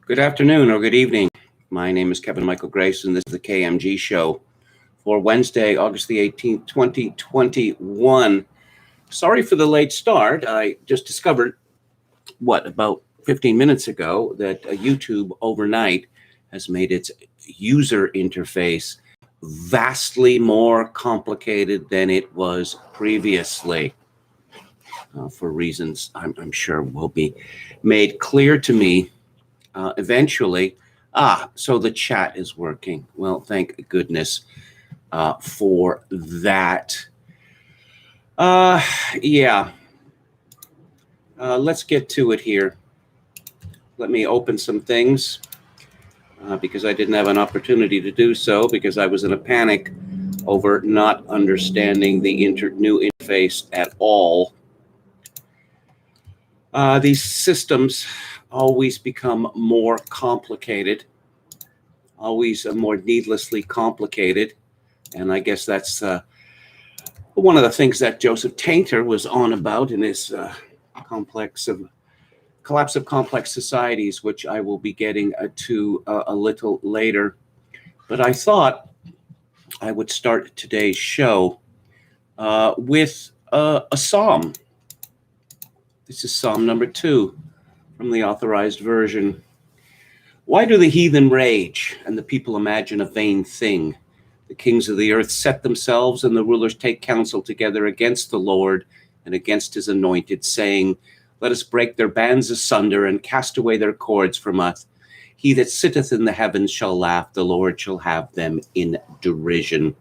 Good afternoon or good evening. My name is Kevin Michael Grace, and this is the KMG show for Wednesday, August the 18th, 2021. Sorry for the late start. I just discovered, about 15 minutes ago, that YouTube overnight has made its user interface vastly more complicated than it was previously. For reasons I'm sure will be made clear to me eventually. So the chat is working. Well, thank goodness for that. Let's get to it here. Let me open some things because I didn't have an opportunity to do so because I was in a panic over not understanding the new interface at all. These systems always become more complicated, always more needlessly complicated. And I guess that's one of the things that Joseph Tainter was on about in his collapse of complex societies, which I will be getting to a little later. But I thought I would start today's show with a psalm. This is Psalm number 2 from the Authorized Version. Why do the heathen rage and the people imagine a vain thing? The kings of the earth set themselves and the rulers take counsel together against the Lord and against his anointed, saying, let us break their bands asunder and cast away their cords from us. He that sitteth in the heavens shall laugh, the Lord shall have them in derision.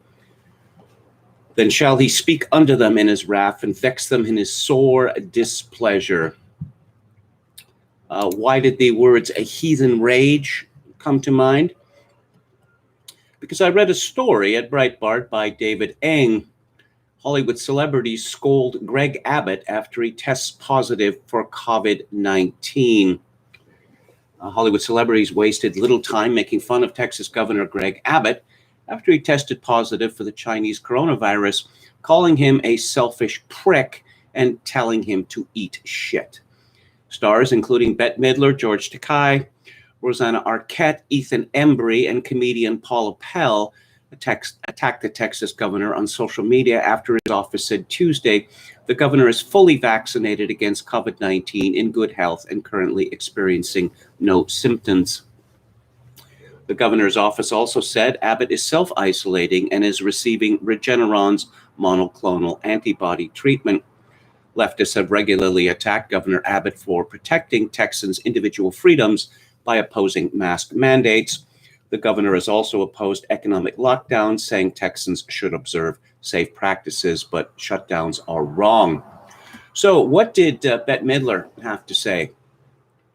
Then shall he speak unto them in his wrath and vex them in his sore displeasure. Why did the words a heathen rage come to mind? Because I read a story at Breitbart by David Eng. Hollywood celebrities scold Greg Abbott after he tests positive for COVID-19. Hollywood celebrities wasted little time making fun of Texas Governor Greg Abbott after he tested positive for the Chinese coronavirus, calling him a selfish prick and telling him to eat shit. Stars including Bette Midler, George Takei, Rosanna Arquette, Ethan Embry, and comedian Paula Pell attacked the Texas governor on social media after his office said Tuesday the governor is fully vaccinated against COVID-19, in good health, and currently experiencing no symptoms. The governor's office also said Abbott is self-isolating and is receiving Regeneron's monoclonal antibody treatment. Leftists have regularly attacked Governor Abbott for protecting Texans' individual freedoms by opposing mask mandates. The governor has also opposed economic lockdowns, saying Texans should observe safe practices, but shutdowns are wrong. So what did Bette Midler have to say?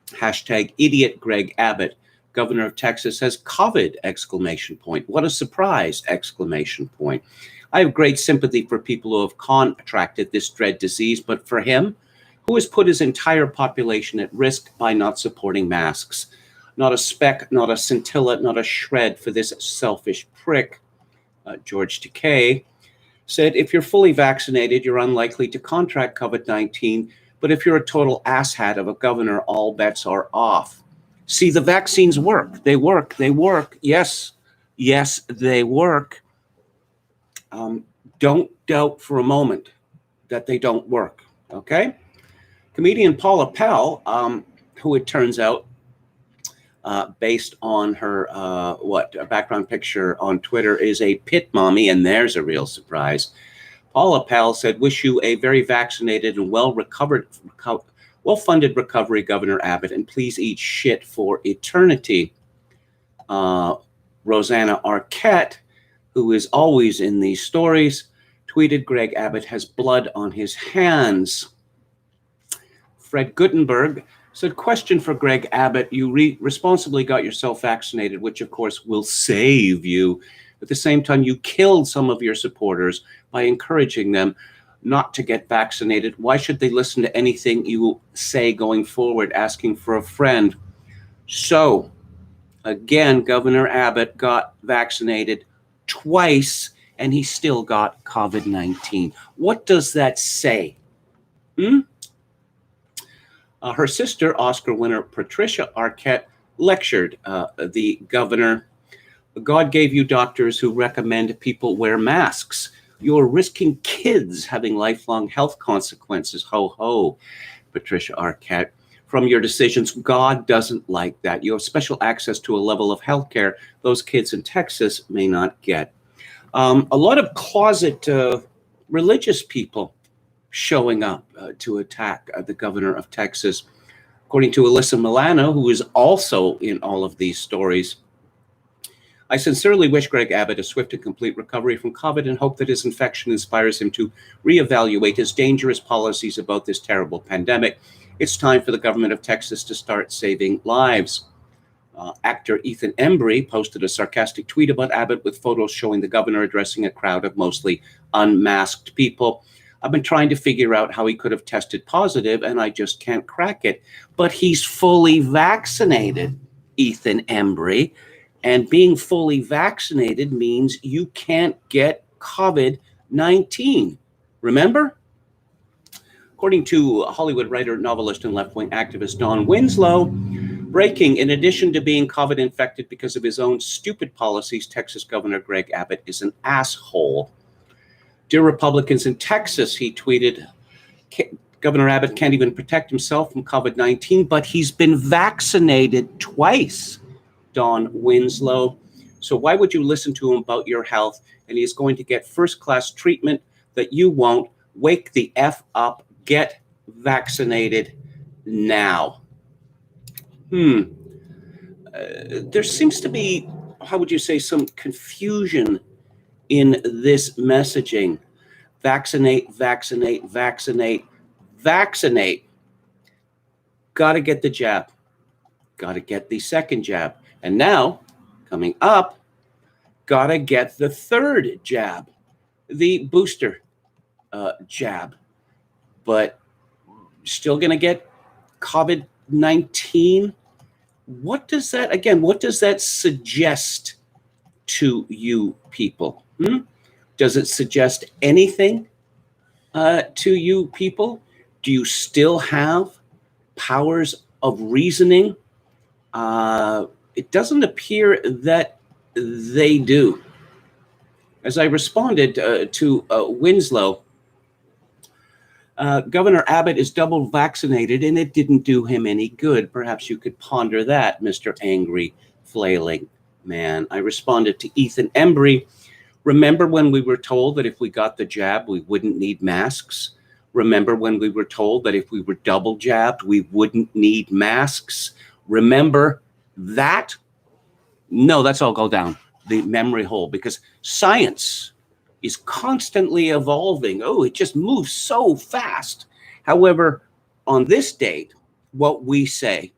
Hashtag idiot Greg Abbott. Governor of Texas has COVID, exclamation point. What a surprise, exclamation point. I have great sympathy for people who have contracted this dread disease, but for him, who has put his entire population at risk by not supporting masks. Not a speck, not a scintilla, not a shred for this selfish prick. George Takei said, if you're fully vaccinated, you're unlikely to contract COVID-19, but if you're a total asshat of a governor, all bets are off. See, the vaccines work. They work. They work. Yes, they work. Don't doubt for a moment that they don't work, okay? Comedian Paula Pell, who it turns out, based on her background picture on Twitter, is a pit mommy, and there's a real surprise. Paula Pell said, wish you a very vaccinated and well-funded recovery, Governor Abbott, and please eat shit for eternity. Rosanna Arquette, who is always in these stories, tweeted Greg Abbott has blood on his hands. Fred Guttenberg said, question for Greg Abbott, you responsibly got yourself vaccinated, which of course will save you. At the same time, you killed some of your supporters by encouraging them not to get vaccinated. Why should they listen to anything you say going forward, asking for a friend? So, again, Governor Abbott got vaccinated twice, and he still got COVID-19. What does that say? Her sister, Oscar winner Patricia Arquette, lectured the governor. God gave you doctors who recommend people wear masks. You're risking kids having lifelong health consequences. Ho, ho, Patricia Arquette. From your decisions, God doesn't like that. You have special access to a level of healthcare those kids in Texas may not get. A lot of closet religious people showing up to attack the governor of Texas. According to Alyssa Milano, who is also in all of these stories, I sincerely wish Greg Abbott a swift and complete recovery from COVID and hope that his infection inspires him to reevaluate his dangerous policies about this terrible pandemic. It's time for the government of Texas to start saving lives. Actor Heathen posted a sarcastic tweet about Abbott with photos showing the governor addressing a crowd of mostly unmasked people. I've been trying to figure out how he could have tested positive, and I just can't crack it. But he's fully vaccinated, Heathen Embry. And being fully vaccinated means you can't get COVID-19. Remember? According to Hollywood writer, novelist, and left-wing activist Don Winslow, breaking, in addition to being COVID infected because of his own stupid policies, Texas Governor Greg Abbott is an asshole. Dear Republicans in Texas, he tweeted, Governor Abbott can't even protect himself from COVID-19, but he's been vaccinated twice. Don Winslow. So why would you listen to him about your health? And he's going to get first-class treatment that you won't. Wake the F up. Get vaccinated now. There seems to be, how would you say, some confusion in this messaging. Vaccinate, vaccinate, vaccinate, vaccinate. Got to get the jab. Got to get the second jab. And now, coming up, got to get the third jab, the booster jab. But still going to get COVID-19. What does that suggest to you people? Does it suggest anything to you people? Do you still have powers of reasoning? It doesn't appear that they do. As I responded to Winslow, Governor Abbott is double vaccinated and it didn't do him any good. Perhaps you could ponder that, Mr. Angry, Flailing Man. I responded to Heathen Embry. Remember when we were told that if we got the jab, we wouldn't need masks? Remember when we were told that if we were double jabbed, we wouldn't need masks? Remember that? No, that's all go down the memory hole because science is constantly evolving. Oh, it just moves so fast. However, on this date, what we say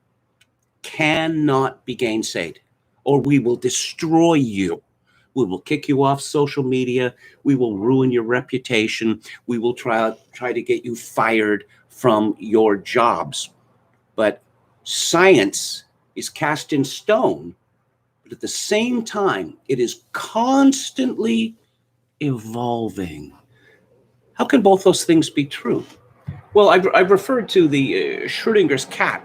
cannot be gainsaid, or we will destroy you. We will kick you off social media. We will ruin your reputation. We will try to get you fired from your jobs. But science is cast in stone, but at the same time, it is constantly evolving. How can both those things be true? Well, I've referred to the Schrodinger's cat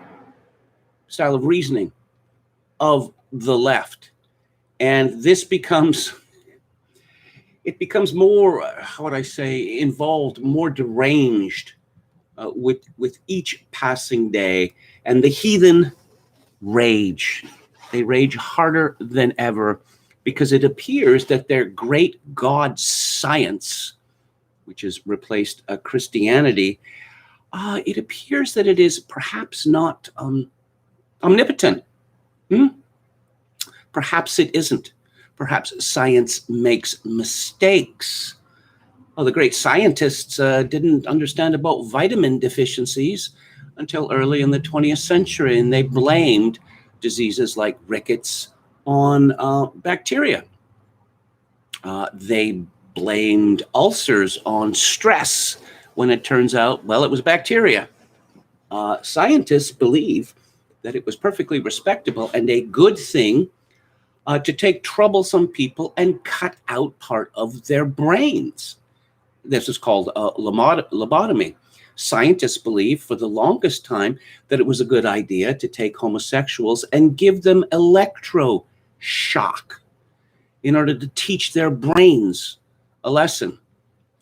style of reasoning of the left. And this becomes more, how would I say, involved, more deranged with each passing day. And the heathen rage. They rage harder than ever because it appears that their great God science, which has replaced Christianity, it appears that it is perhaps not omnipotent. Perhaps it isn't. Perhaps science makes mistakes. Well, the great scientists didn't understand about vitamin deficiencies until early in the 20th century, and they blamed diseases like rickets on bacteria. They blamed ulcers on stress when it turns out, well, it was bacteria. Scientists believe that it was perfectly respectable and a good thing to take troublesome people and cut out part of their brains. This is called lobotomy. Scientists believe for the longest time that it was a good idea to take homosexuals and give them electroshock in order to teach their brains a lesson.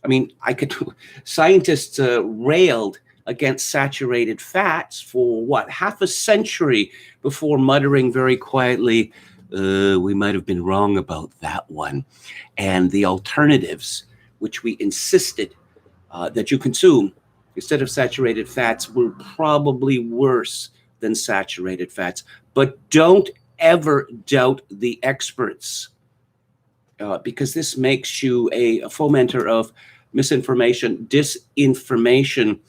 I mean, scientists railed against saturated fats for half a century before muttering very quietly, we might have been wrong about that one. And the alternatives, which we insisted that you consume instead of saturated fats, were probably worse than saturated fats. But don't ever doubt the experts, because this makes you a fomenter of misinformation, disinformation,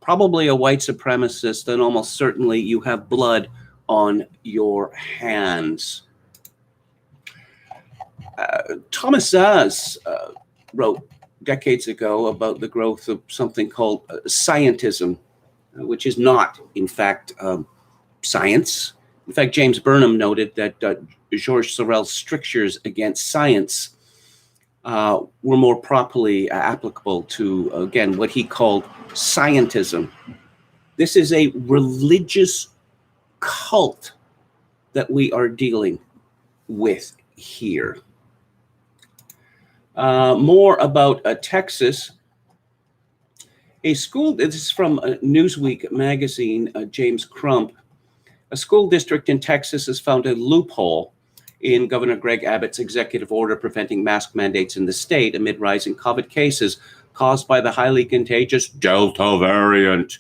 probably a white supremacist, and almost certainly you have blood on your hands. Thomas Szasz wrote decades ago about the growth of something called scientism, which is not, in fact, science. In fact, James Burnham noted that Georges Sorel's strictures against science were more properly applicable to, again, what he called scientism. This is a religious cult that we are dealing with here. More about Texas. A school, this is from Newsweek magazine, James Crump. A school district in Texas has found a loophole in Governor Greg Abbott's executive order preventing mask mandates in the state amid rising COVID cases caused by the highly contagious Delta variant.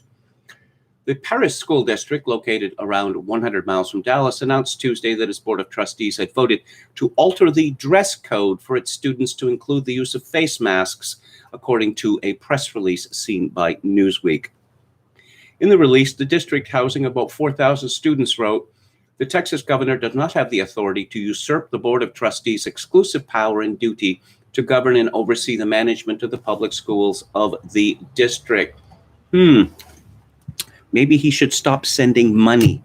The Paris School District, located around 100 miles from Dallas, announced Tuesday that its Board of Trustees had voted to alter the dress code for its students to include the use of face masks, according to a press release seen by Newsweek. In the release, the district, housing about 4,000 students, wrote, "The Texas governor does not have the authority to usurp the Board of Trustees' exclusive power and duty to govern and oversee the management of the public schools of the district." Maybe he should stop sending money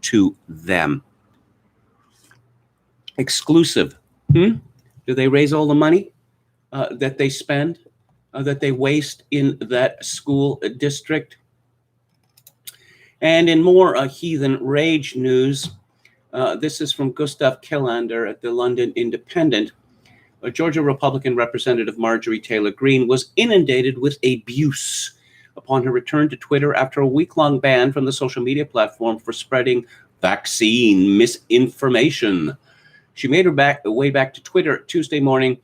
to them. Exclusive. Do they raise all the money that they spend, that they waste in that school district? And in more heathen rage news, this is from Gustav Killander at the London Independent. Georgia Republican Representative Marjorie Taylor Greene was inundated with abuse upon her return to Twitter after a week-long ban from the social media platform for spreading vaccine misinformation. She made her way back to Twitter Tuesday morning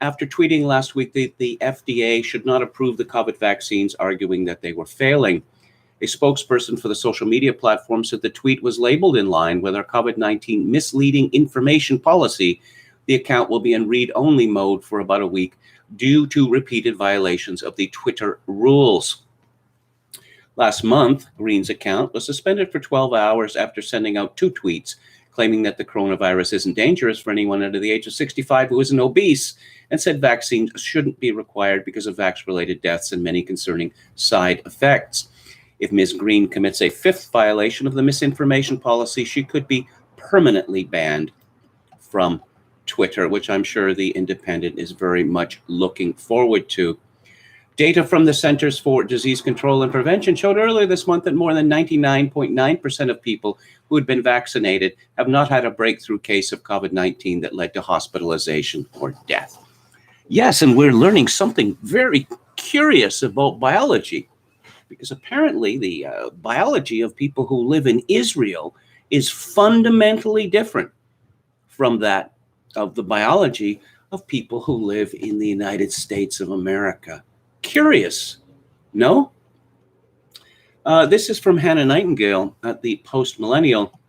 after tweeting last week that the FDA should not approve the COVID vaccines, arguing that they were failing. A spokesperson for the social media platform said the tweet was labeled in line with our COVID-19 misleading information policy. The account will be in read-only mode for about a week due to repeated violations of the Twitter rules. Last month, Greene's account was suspended for 12 hours after sending out 2 tweets claiming that the coronavirus isn't dangerous for anyone under the age of 65 who isn't obese, and said vaccines shouldn't be required because of vax-related deaths and many concerning side effects. If Ms. Greene commits a 5th violation of the misinformation policy, she could be permanently banned from Twitter, which I'm sure the Independent is very much looking forward to. Data from the Centers for Disease Control and Prevention showed earlier this month that more than 99.9% of people who had been vaccinated have not had a breakthrough case of COVID-19 that led to hospitalization or death. Yes, and we're learning something very curious about biology, because apparently the biology of people who live in Israel is fundamentally different from that of the biology of people who live in the United States of America. Curious, no? This is from Hannah Nightingale at the Post-Millennial.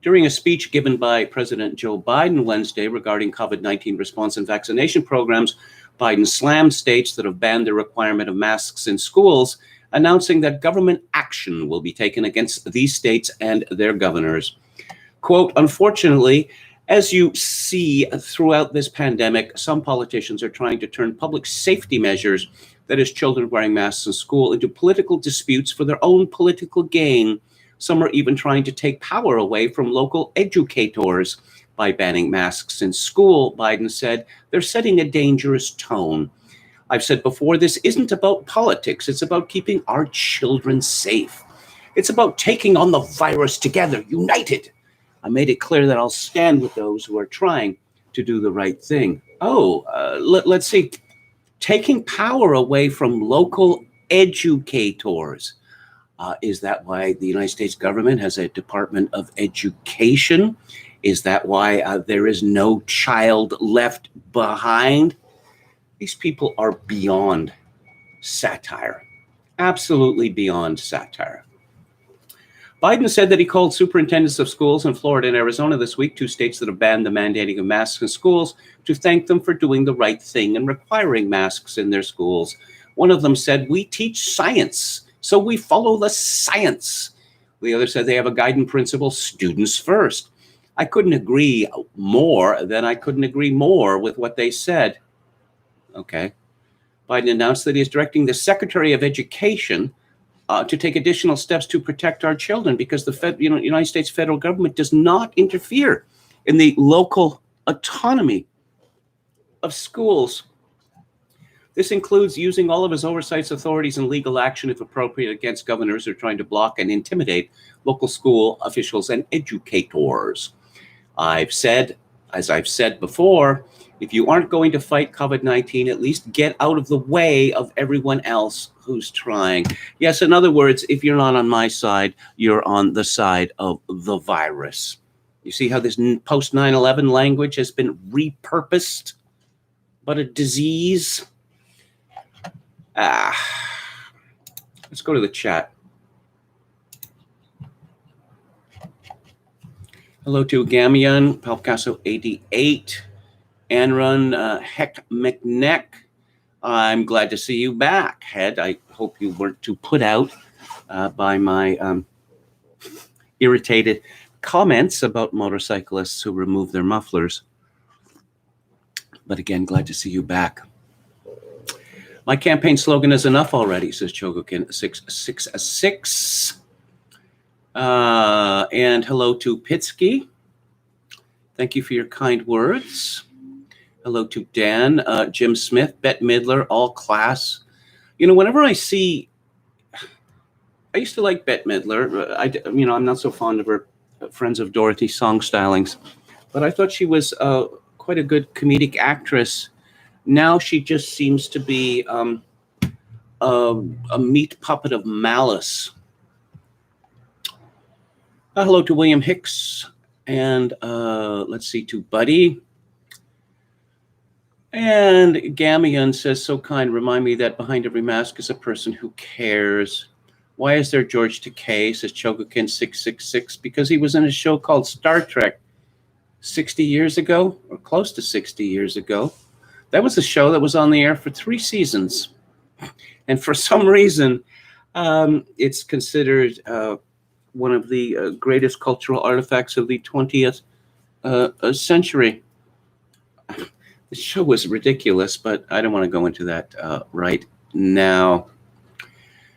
During a speech given by President Joe Biden Wednesday regarding COVID-19 response and vaccination programs, Biden slammed states that have banned the requirement of masks in schools, announcing that government action will be taken against these states and their governors. Quote, "Unfortunately, as you see throughout this pandemic, some politicians are trying to turn public safety measures, that is children wearing masks in school, into political disputes for their own political gain. Some are even trying to take power away from local educators by banning masks in school," Biden said. "They're setting a dangerous tone. I've said before, this isn't about politics. It's about keeping our children safe. It's about taking on the virus together, united. I made it clear that I'll stand with those who are trying to do the right thing. Let's see. Taking power away from local educators. Is that why the United States government has a Department of Education? Is that why there is no child left behind? These people are beyond satire, absolutely beyond satire. Biden said that he called superintendents of schools in Florida and Arizona this week, 2 states that have banned the mandating of masks in schools, to thank them for doing the right thing and requiring masks in their schools. One of them said, "We teach science, so we follow the science." The other said they have a guiding principle, students first. I couldn't agree more with what they said. Okay. Biden announced that he is directing the Secretary of Education to take additional steps to protect our children because the United States federal government does not interfere in the local autonomy of schools. This includes using all of his oversight authorities and legal action, if appropriate, against governors who are trying to block and intimidate local school officials and educators. As I've said before, if you aren't going to fight COVID-19, at least get out of the way of everyone else who's trying. Yes, in other words, if you're not on my side, you're on the side of the virus. You see how this post 9/11 language has been repurposed, but a disease. Let's go to the chat. Hello to Gamion, Palpicasso 88. Anrun Heck McNeck. I'm glad to see you back, Head. I hope you weren't too put out by my irritated comments about motorcyclists who remove their mufflers. But again, glad to see you back. My campaign slogan is enough already, says Chogokin 666. And hello to Pitsky. Thank you for your kind words. Hello to Dan, Jim Smith, Bette Midler, all class. You know, whenever I see, I used to like Bette Midler. I'm not so fond of her Friends of Dorothy song stylings, but I thought she was quite a good comedic actress. Now she just seems to be a meat puppet of malice. Hello to William Hicks, and let's see, to Buddy. And Gamion says, so kind, remind me that behind every mask is a person who cares. Why is there George Takei, says Chogokin 666? Because he was in a show called Star Trek 60 years ago, or close to 60 years ago. That was a show that was on the air for 3 seasons. And for some reason, it's considered one of the greatest cultural artifacts of the 20th century. The show was ridiculous, but I don't want to go into that right now.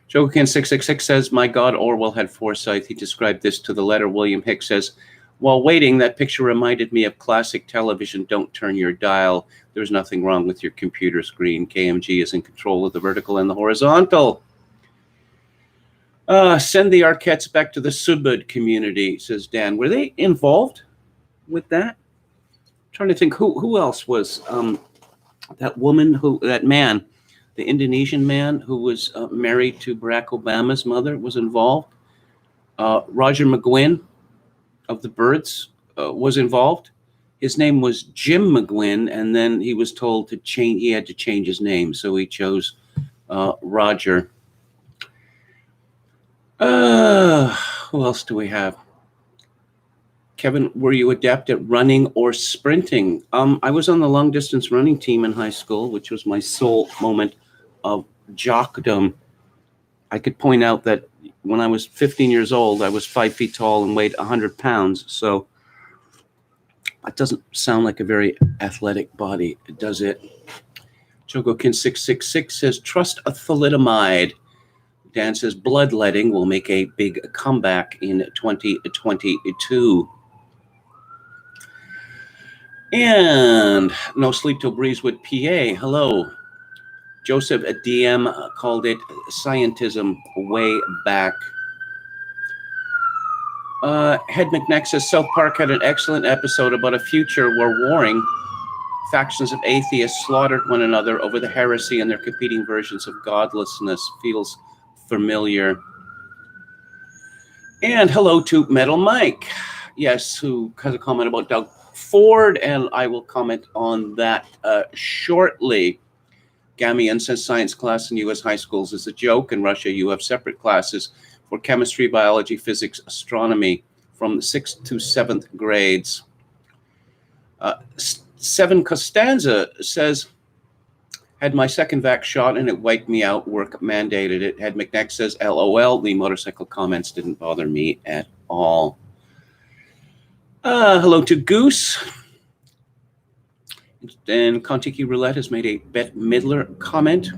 Jokin 666 says, my God, Orwell had foresight. He described this to the letter. William Hicks says, while waiting, that picture reminded me of classic television. Don't turn your dial. There's nothing wrong with your computer screen. KMG is in control of the vertical and the horizontal. Send the Arquettes back to the Subud community, says Dan. Were they involved with that? I'm trying to think who else was that man, the Indonesian man who was married to Barack Obama's mother was involved. Roger McGuinn of the Byrds was involved. His name was Jim McGuinn, and then he was told to change. He had to change his name, so he chose Roger. Who else do we have? Kevin, were you adept at running or sprinting? I was on the long distance running team in high school, which was my sole moment of jockdom. I could point out that when I was 15 years old, I was 5 feet tall and weighed 100 pounds. So that doesn't sound like a very athletic body, does it? Jogokin 666 says, trust a thalidomide. Dan says, bloodletting will make a big comeback in 2022. And No Sleep Till Breezewood, PA. Hello. Joseph DM called it scientism way back. Head McNeck says South Park had an excellent episode about a future where warring factions of atheists slaughtered one another over the heresy and their competing versions of godlessness. Feels familiar. And hello to Metal Mike, yes, who has a comment about Doug Ford, and I will comment on that shortly. Gamian says science class in U.S. high schools is a joke. In Russia, you have separate classes for chemistry, biology, physics, astronomy from the 6th to 7th grades. Seven Costanza says, had my second vax shot and it wiped me out. Work mandated it. Head McNeck says, LOL. The motorcycle comments didn't bother me at all. Hello to Goose. And Kontiki Roulette has made a Bette Midler comment.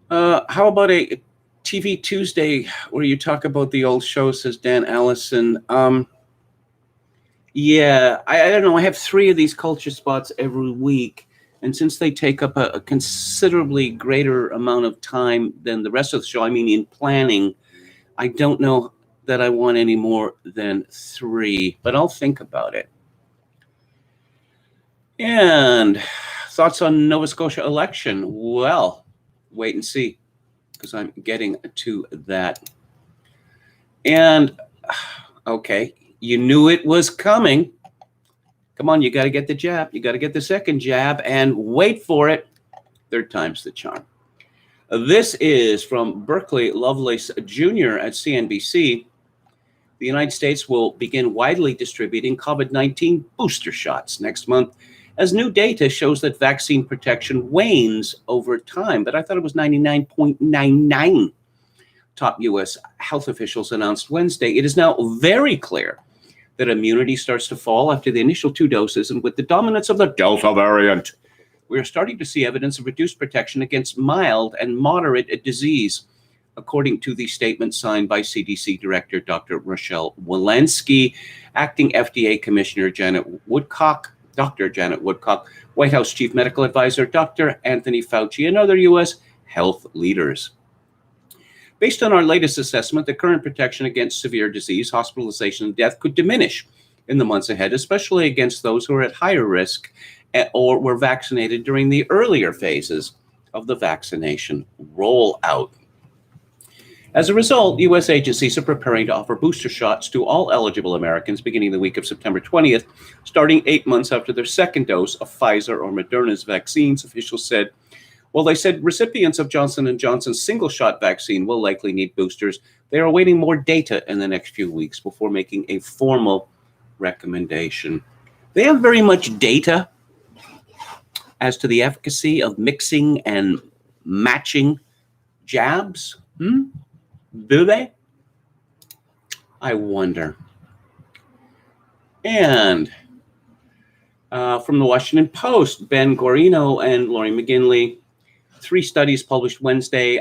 How about a TV Tuesday where you talk about the old show, says Dan Allison. Yeah, I don't know. I have 3 of these culture spots every week. And since they take up a considerably greater amount of time than the rest of the show, I mean, in planning, I don't know that I want any more than 3, but I'll think about it. And thoughts on Nova Scotia election? Well, wait and see, because I'm getting to that. And, okay, you knew it was coming. Come on, you got to get the jab. You got to get the second jab and wait for it. 3rd time's the charm. This is from Berkeley Lovelace Jr. at CNBC. The United States will begin widely distributing COVID-19 booster shots next month as new data shows that vaccine protection wanes over time. But I thought it was 99.99. Top U.S. health officials announced Wednesday. It is now very clear that immunity starts to fall after the initial 2 doses, and with the dominance of the Delta variant, we are starting to see evidence of reduced protection against mild and moderate disease, according to the statement signed by CDC Director Dr. Rochelle Walensky, Acting FDA Commissioner Dr. Janet Woodcock, White House Chief Medical Advisor Dr. Anthony Fauci, and other U.S. health leaders. Based on our latest assessment, the current protection against severe disease, hospitalization, and death could diminish in the months ahead, especially against those who are at higher risk or were vaccinated during the earlier phases of the vaccination rollout. As a result, U.S. agencies are preparing to offer booster shots to all eligible Americans beginning the week of September 20th, starting 8 months after their second dose of Pfizer or Moderna's vaccines, officials said. Well, they said recipients of Johnson & Johnson's single-shot vaccine will likely need boosters. They are awaiting more data in the next few weeks before making a formal recommendation. They have very much data as to the efficacy of mixing and matching jabs. Do they? I wonder. And from the Washington Post, Ben Guarino and Lori McGinley, 3 studies published Wednesday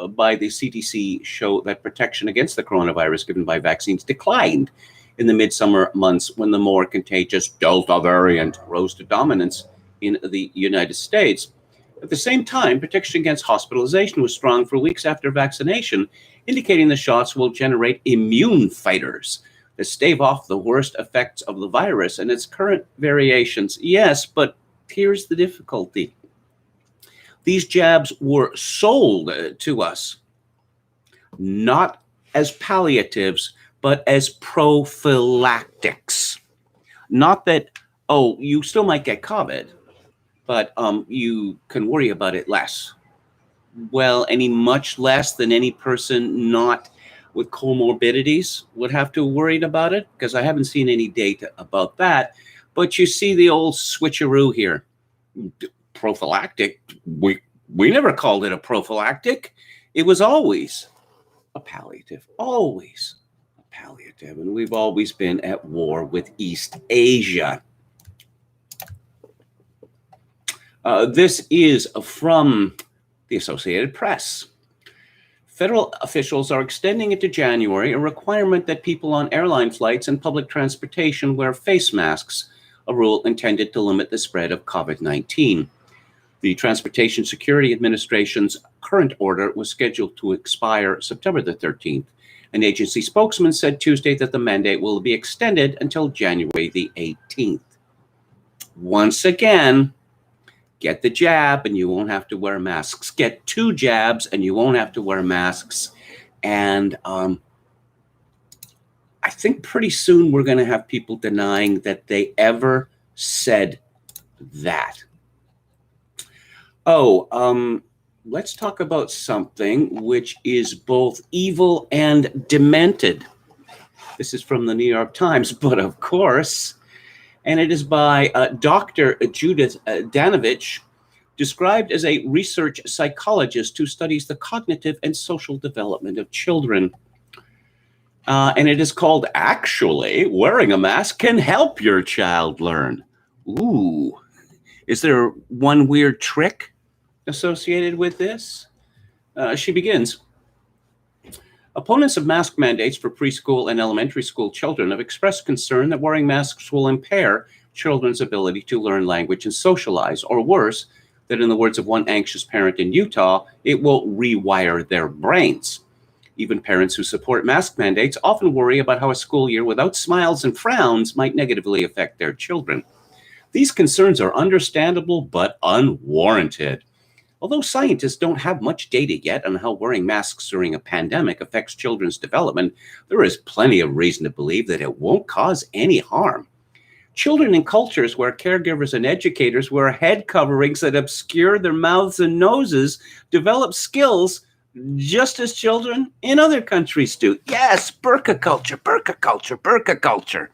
by the CDC show that protection against the coronavirus given by vaccines declined in the midsummer months when the more contagious Delta variant rose to dominance in the United States. At the same time, protection against hospitalization was strong for weeks after vaccination, indicating the shots will generate immune fighters that stave off the worst effects of the virus and its current variations. Yes, but here's the difficulty. These jabs were sold to us not as palliatives, but as prophylactics. Not that, oh, you still might get COVID, but you can worry about it less. Well, much less than any person not with comorbidities would have to worry about it, because I haven't seen any data about that. But you see the old switcheroo here. Prophylactic, we never called it a prophylactic. It was always a palliative, always a palliative. And we've always been at war with East Asia. This is from the Associated Press. Federal officials are extending into January a requirement that people on airline flights and public transportation wear face masks, a rule intended to limit the spread of COVID-19. The Transportation Security Administration's current order was scheduled to expire September the 13th. An agency spokesman said Tuesday that the mandate will be extended until January the 18th. Once again, get the jab and you won't have to wear masks. Get 2 jabs and you won't have to wear masks. And I think pretty soon we're going to have people denying that they ever said that. Let's talk about something which is both evil and demented. This is from the New York Times, but of course, and it is by Dr. Judith Danovich, described as a research psychologist who studies the cognitive and social development of children. And it is called, Actually, Wearing a Mask Can Help Your Child Learn. Ooh, is there one weird trick associated with this? She begins. Opponents of mask mandates for preschool and elementary school children have expressed concern that wearing masks will impair children's ability to learn language and socialize, or worse, that in the words of one anxious parent in Utah, it will rewire their brains. Even parents who support mask mandates often worry about how a school year without smiles and frowns might negatively affect their children. These concerns are understandable but unwarranted. Although scientists don't have much data yet on how wearing masks during a pandemic affects children's development, there is plenty of reason to believe that it won't cause any harm. Children in cultures where caregivers and educators wear head coverings that obscure their mouths and noses develop skills just as children in other countries do. Yes, burqa culture, burqa culture, burqa culture.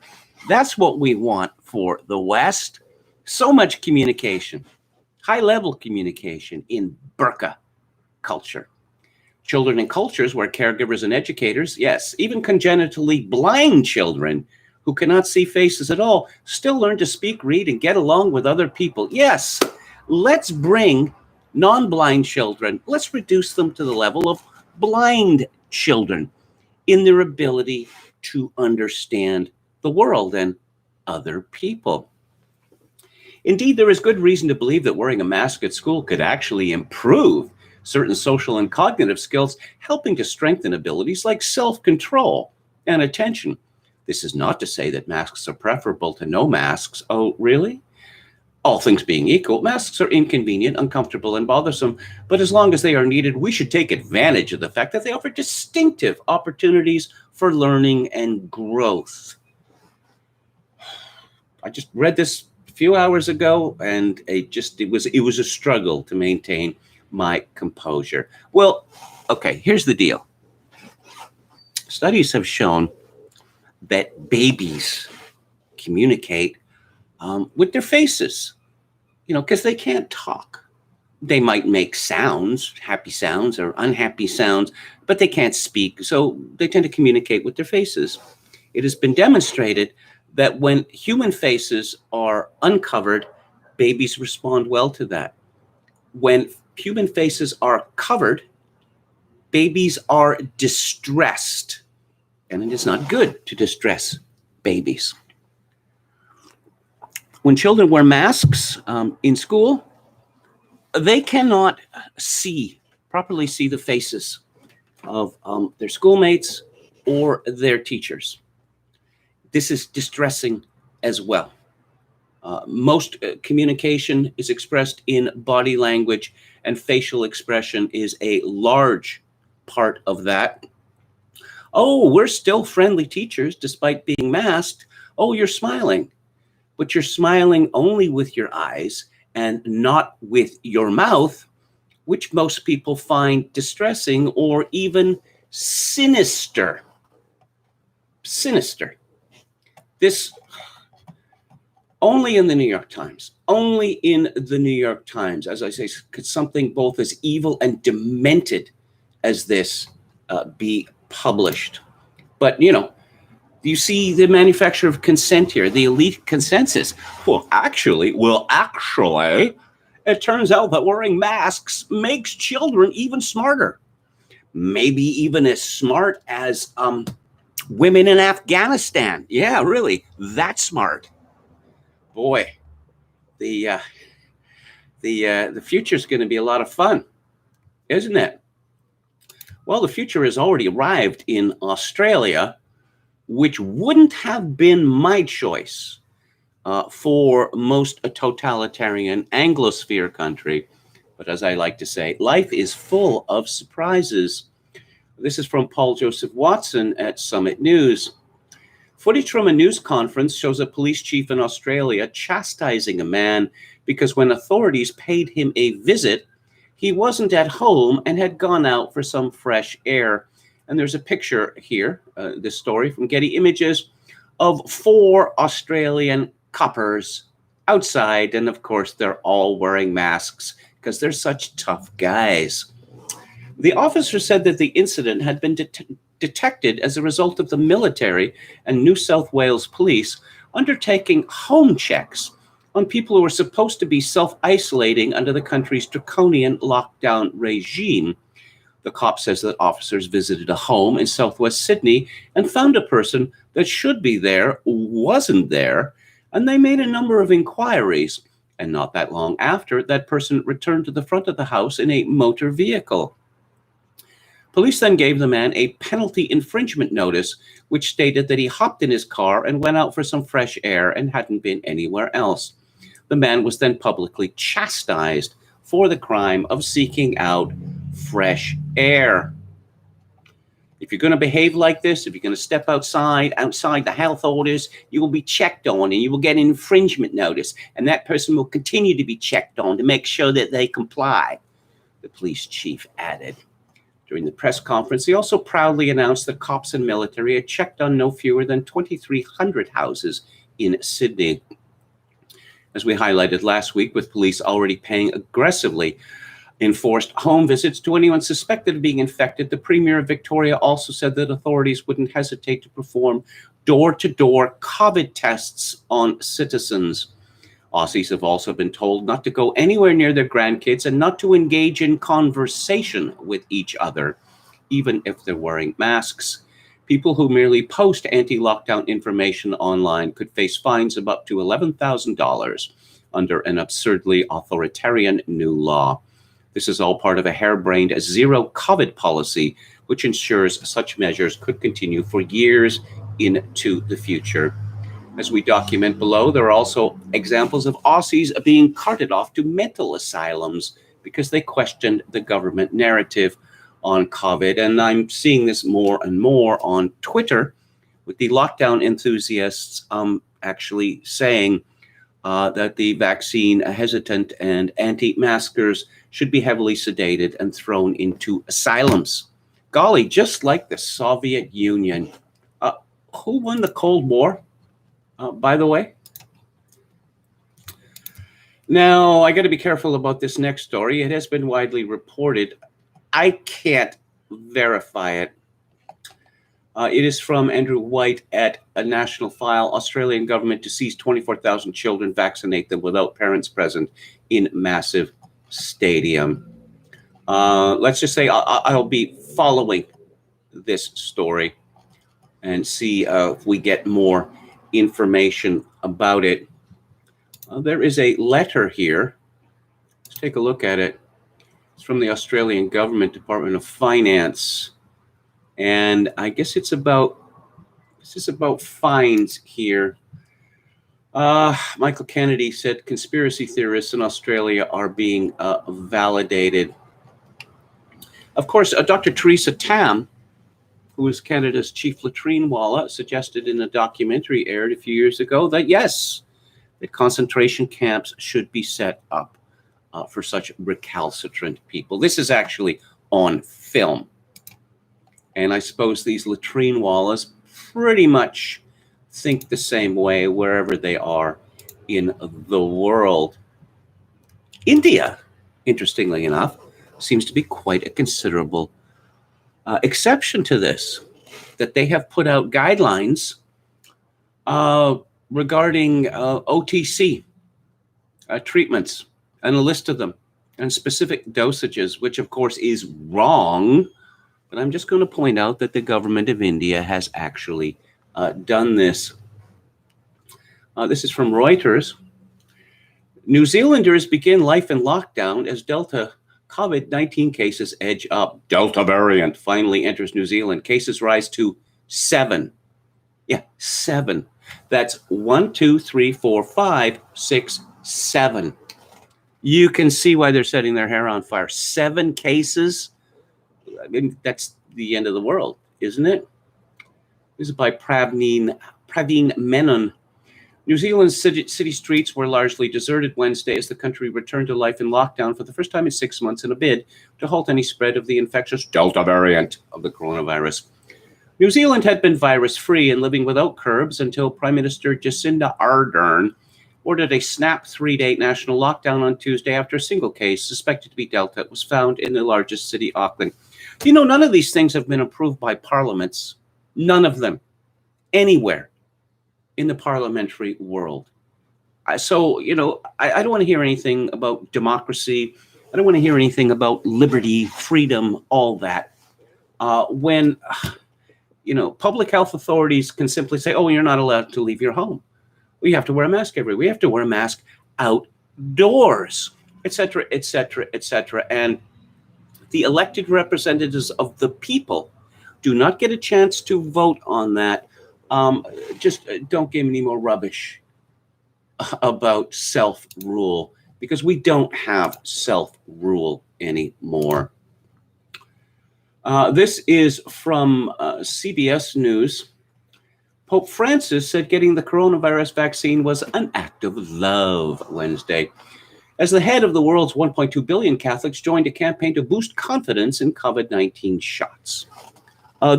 That's what we want for the West. So much communication, high-level communication in burqa culture. Children in cultures where caregivers and educators, yes, even congenitally blind children who cannot see faces at all, still learn to speak, read, and get along with other people. Yes, let's bring non-blind children, let's reduce them to the level of blind children in their ability to understand the world and other people. Indeed, there is good reason to believe that wearing a mask at school could actually improve certain social and cognitive skills, helping to strengthen abilities like self-control and attention. This is not to say that masks are preferable to no masks. Oh, really? All things being equal, masks are inconvenient, uncomfortable, and bothersome, but as long as they are needed, we should take advantage of the fact that they offer distinctive opportunities for learning and growth. I just read this a few hours ago, and it was a struggle to maintain my composure. Well, okay, here's the deal. Studies have shown that babies communicate with their faces, because they can't talk. They might make sounds, happy sounds or unhappy sounds, but they can't speak. So they tend to communicate with their faces. It has been demonstrated that when human faces are uncovered, babies respond well to that. When human faces are covered, babies are distressed. And it is not good to distress babies. When children wear masks in school, they cannot properly see the faces of their schoolmates or their teachers. This is distressing as well. Most communication is expressed in body language, and facial expression is a large part of that. Oh, we're still friendly teachers despite being masked. Oh, you're smiling. But you're smiling only with your eyes and not with your mouth, which most people find distressing or even sinister. Sinister. This only in the New York Times. Only in the New York Times. As I say, could something both as evil and demented as this be published? But, you see the manufacture of consent here, the elite consensus. Well, actually, it turns out that wearing masks makes children even smarter. Maybe even as smart as women in Afghanistan. Yeah, really, that smart. Boy, the the future is going to be a lot of fun, isn't it? Well, the future has already arrived in Australia, which wouldn't have been my choice for most a totalitarian Anglosphere country. But as I like to say, life is full of surprises. This is from Paul Joseph Watson at Summit News. Footage from a news conference shows a police chief in Australia chastising a man because when authorities paid him a visit, he wasn't at home and had gone out for some fresh air. And there's a picture here, this story from Getty Images, of 4 Australian coppers outside. And of course, they're all wearing masks because they're such tough guys. The officer said that the incident had been detected as a result of the military and New South Wales police undertaking home checks on people who were supposed to be self-isolating under the country's draconian lockdown regime. The cop says that officers visited a home in southwest Sydney and found a person that should be there wasn't there, and they made a number of inquiries. And not that long after, that person returned to the front of the house in a motor vehicle. Police then gave the man a penalty infringement notice, which stated that he hopped in his car and went out for some fresh air and hadn't been anywhere else. The man was then publicly chastised for the crime of seeking out fresh air. If you're going to behave like this, if you're going to step outside the health orders, you will be checked on and you will get an infringement notice. And that person will continue to be checked on to make sure that they comply, the police chief added. During the press conference, he also proudly announced that cops and military had checked on no fewer than 2,300 houses in Sydney. As we highlighted last week, with police already paying aggressively enforced home visits to anyone suspected of being infected, the Premier of Victoria also said that authorities wouldn't hesitate to perform door-to-door COVID tests on citizens. Aussies have also been told not to go anywhere near their grandkids and not to engage in conversation with each other, even if they're wearing masks. People who merely post anti-lockdown information online could face fines of up to $11,000 under an absurdly authoritarian new law. This is all part of a harebrained zero COVID policy, which ensures such measures could continue for years into the future. As we document below, there are also examples of Aussies being carted off to mental asylums because they questioned the government narrative on COVID. And I'm seeing this more and more on Twitter with the lockdown enthusiasts actually saying that the vaccine hesitant and anti-maskers should be heavily sedated and thrown into asylums. Golly, just like the Soviet Union. Who won the Cold War? By the way. Now, I got to be careful about this next story. It has been widely reported. I can't verify it. It is from Andrew White at a National File. Australian government to seize 24,000 children, vaccinate them without parents present in massive stadium. Let's just say I'll be following this story and see if we get more information about it. There is a letter here. Let's take a look at it. It's from the Australian Government Department of Finance. And I guess this is about fines here. Michael Kennedy said conspiracy theorists in Australia are being validated. Of course, Dr. Theresa Tam, who is Canada's chief latrine walla, suggested in a documentary aired a few years ago that yes, that concentration camps should be set up for such recalcitrant people. This is actually on film. And I suppose these latrine wallas pretty much think the same way wherever they are in the world. India, interestingly enough, seems to be quite a considerable exception to this, that they have put out guidelines regarding OTC treatments and a list of them and specific dosages, which of course is wrong. But I'm just going to point out that the government of India has actually done this. This is from Reuters. New Zealanders begin life in lockdown as Delta COVID-19 cases edge up. Delta variant finally enters New Zealand. Cases rise to 7. Yeah, 7. That's 1, 2, 3, 4, 5, 6, 7. You can see why they're setting their hair on fire. 7 cases. I mean, that's the end of the world, isn't it? This is by Praveen Menon. New Zealand's city streets were largely deserted Wednesday as the country returned to life in lockdown for the first time in 6 months in a bid to halt any spread of the infectious Delta variant of the coronavirus. New Zealand had been virus-free and living without curbs until Prime Minister Jacinda Ardern ordered a snap 3-day national lockdown on Tuesday after a single case suspected to be Delta was found in the largest city, Auckland. You know, none of these things have been approved by parliaments. None of them. Anywhere in the parliamentary world. So, you know, I don't want to hear anything about democracy. I don't want to hear anything about liberty, freedom, all that. When, you know, public health authorities can simply say, oh, you're not allowed to leave your home. We have to wear a mask everywhere. We have to wear a mask outdoors, et cetera, et cetera, et cetera. And the elected representatives of the people do not get a chance to vote on that. Just don't give me any more rubbish about self-rule, because we don't have self-rule anymore. This is from CBS News. Pope Francis said getting the coronavirus vaccine was an act of love Wednesday, as the head of the world's 1.2 billion Catholics joined a campaign to boost confidence in COVID-19 shots.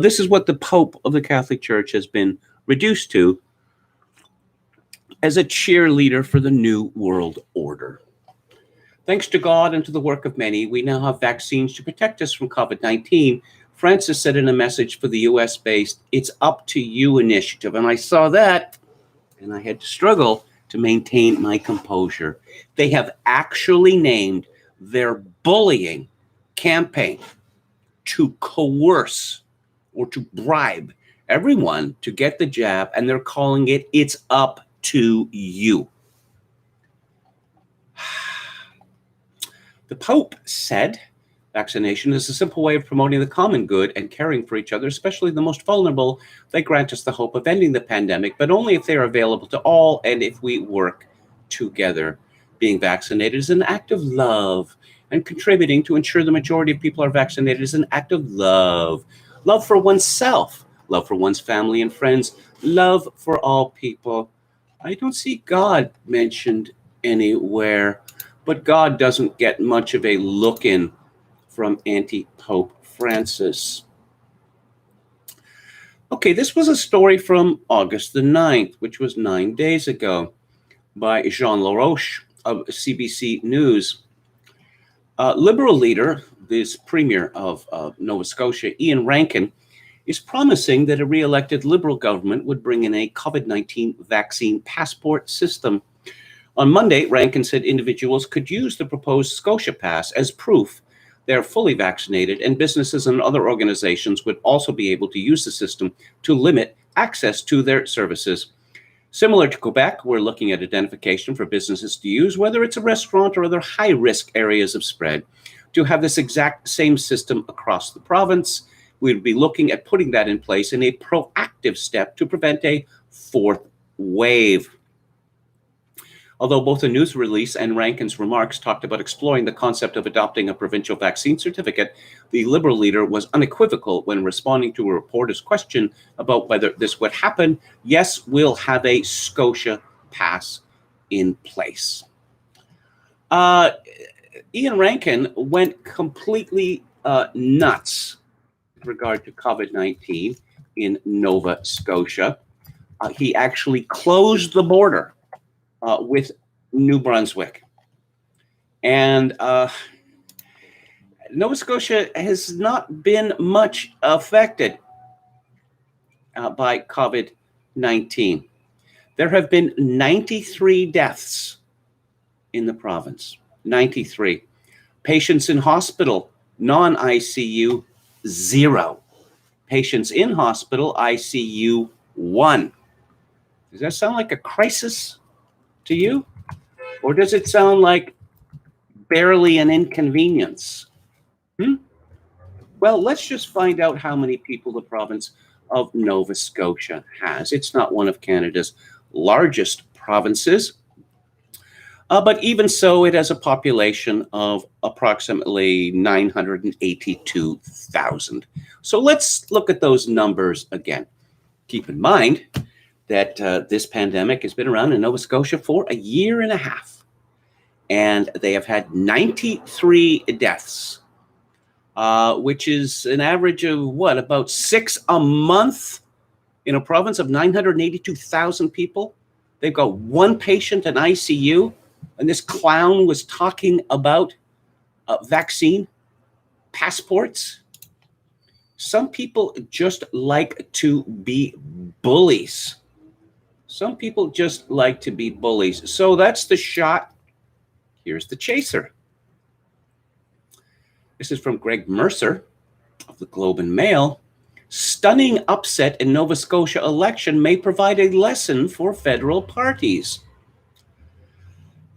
This is what the Pope of the Catholic Church has been reduced to as a cheerleader for the New World Order. Thanks to God and to the work of many, we now have vaccines to protect us from COVID-19, Francis said in a message for the US-based It's Up to You initiative. And I saw that, and I had to struggle to maintain my composure. They have actually named their bullying campaign to coerce or to bribe everyone to get the jab, and they're calling it It's Up to You. The Pope said vaccination is a simple way of promoting the common good and caring for each other, especially the most vulnerable. They grant us the hope of ending the pandemic, but only if they are available to all and if we work together. Being vaccinated is an act of love, and contributing to ensure the majority of people are vaccinated is an act of love. Love for oneself, love for one's family and friends, love for all people. I don't see God mentioned anywhere, but God doesn't get much of a look in from anti-Pope Francis. Okay, this was a story from August the 9th, which was 9 days ago, by Jean Laroche of CBC News. Liberal leader, this premier of Nova Scotia, Ian Rankin, is promising that a re-elected Liberal government would bring in a COVID-19 vaccine passport system. On Monday, Rankin said individuals could use the proposed Scotia Pass as proof they are fully vaccinated, and businesses and other organizations would also be able to use the system to limit access to their services. Similar to Quebec, we're looking at identification for businesses to use, whether it's a restaurant or other high-risk areas of spread. To have this exact same system across the province, we'd be looking at putting that in place in a proactive step to prevent a fourth wave. Although both the news release and Rankin's remarks talked about exploring the concept of adopting a provincial vaccine certificate, the Liberal leader was unequivocal when responding to a reporter's question about whether this would happen. Yes, we'll have a Scotia Pass in place. Ian Rankin went completely nuts with regard to COVID-19 in Nova Scotia. He actually closed the border with New Brunswick. And Nova Scotia has not been much affected by COVID-19. There have been 93 deaths in the province, 93. Patients in hospital, non-ICU, 0. Patients in hospital, ICU, 1. Does that sound like a crisis to you? Or does it sound like barely an inconvenience? Well, let's just find out how many people the province of Nova Scotia has. It's not one of Canada's largest provinces, but even so, it has a population of approximately 982,000. So let's look at those numbers again. Keep in mind that this pandemic has been around in Nova Scotia for a year and a half, and they have had 93 deaths, which is an average of about 6 a month in a province of 982,000 people. They've got one patient in ICU, and this clown was talking about vaccine passports. Some people just like to be bullies. Some people just like to be bullies. So that's the shot. Here's the chaser. This is from Greg Mercer of the Globe and Mail. Stunning upset in Nova Scotia election may provide a lesson for federal parties.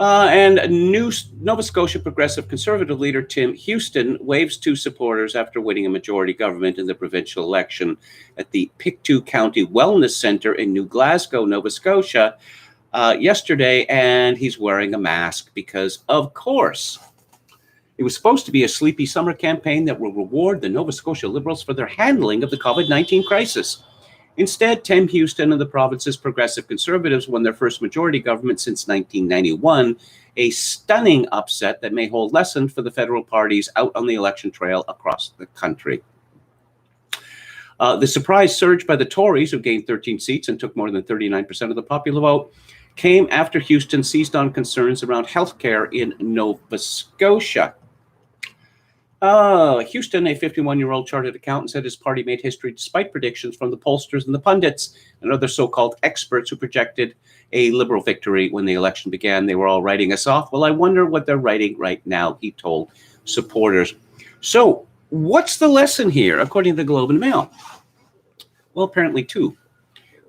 And new Nova Scotia Progressive Conservative leader Tim Heathen waves to supporters after winning a majority government in the provincial election at the Pictou County Wellness Centre in New Glasgow, Nova Scotia, yesterday, and he's wearing a mask because, of course, it was supposed to be a sleepy summer campaign that will reward the Nova Scotia Liberals for their handling of the COVID-19 crisis. Instead, Tim Heathen and the province's Progressive Conservatives won their first majority government since 1991, a stunning upset that may hold lesson for the federal parties out on the election trail across the country. The surprise surge by the Tories, who gained 13 seats and took more than 39% of the popular vote, came after Heathen seized on concerns around healthcare in Nova Scotia. Heathen, a 51-year-old chartered accountant, said his party made history despite predictions from the pollsters and the pundits and other so-called experts who projected a Liberal victory when the election began. They were all writing us off. Well, I wonder what they're writing right now, he told supporters. So what's the lesson here, according to the Globe and Mail? Well, apparently two.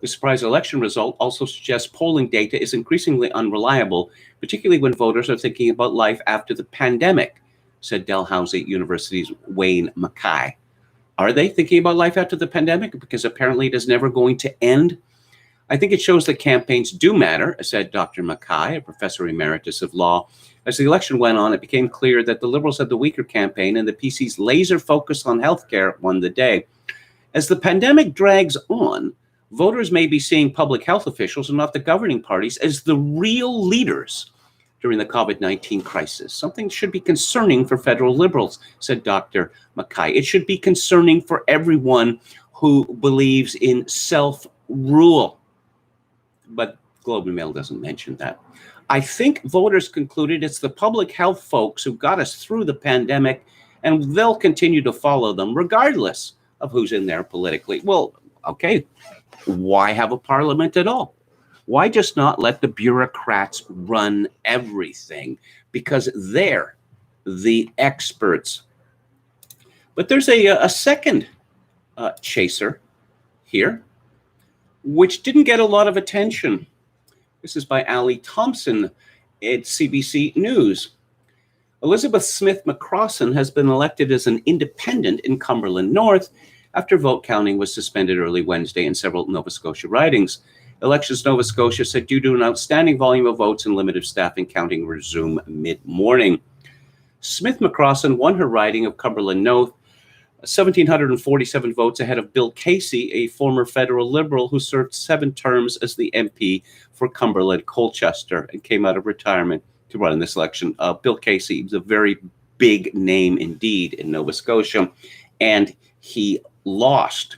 The surprise election result also suggests polling data is increasingly unreliable, particularly when voters are thinking about life after the pandemic, said Dalhousie University's Wayne Mackay. Are they thinking about life after the pandemic? Because apparently it is never going to end. I think it shows that campaigns do matter, said Dr. Mackay, a professor emeritus of law. As the election went on, it became clear that the Liberals had the weaker campaign and the PC's laser focus on healthcare won the day. As the pandemic drags on, voters may be seeing public health officials and not the governing parties as the real leaders during the COVID-19 crisis. Something should be concerning for federal Liberals, said Dr. Mackay. It should be concerning for everyone who believes in self-rule. But Globe and Mail doesn't mention that. I think voters concluded it's the public health folks who got us through the pandemic, and they'll continue to follow them regardless of who's in there politically. Well, okay, why have a parliament at all? Why just not let the bureaucrats run everything? Because they're the experts. But there's a second chaser here, which didn't get a lot of attention. This is by Ali Thompson at CBC News. Elizabeth Smith McCrossan has been elected as an independent in Cumberland North after vote counting was suspended early Wednesday in several Nova Scotia ridings. Elections Nova Scotia said due to an outstanding volume of votes and limited staffing, counting resume mid-morning. Smith McCrossan won her riding of Cumberland North, 1,747 votes ahead of Bill Casey, a former federal Liberal who served 7 terms as the MP for Cumberland Colchester and came out of retirement to run in this election. Bill Casey was a very big name indeed in Nova Scotia, and he lost.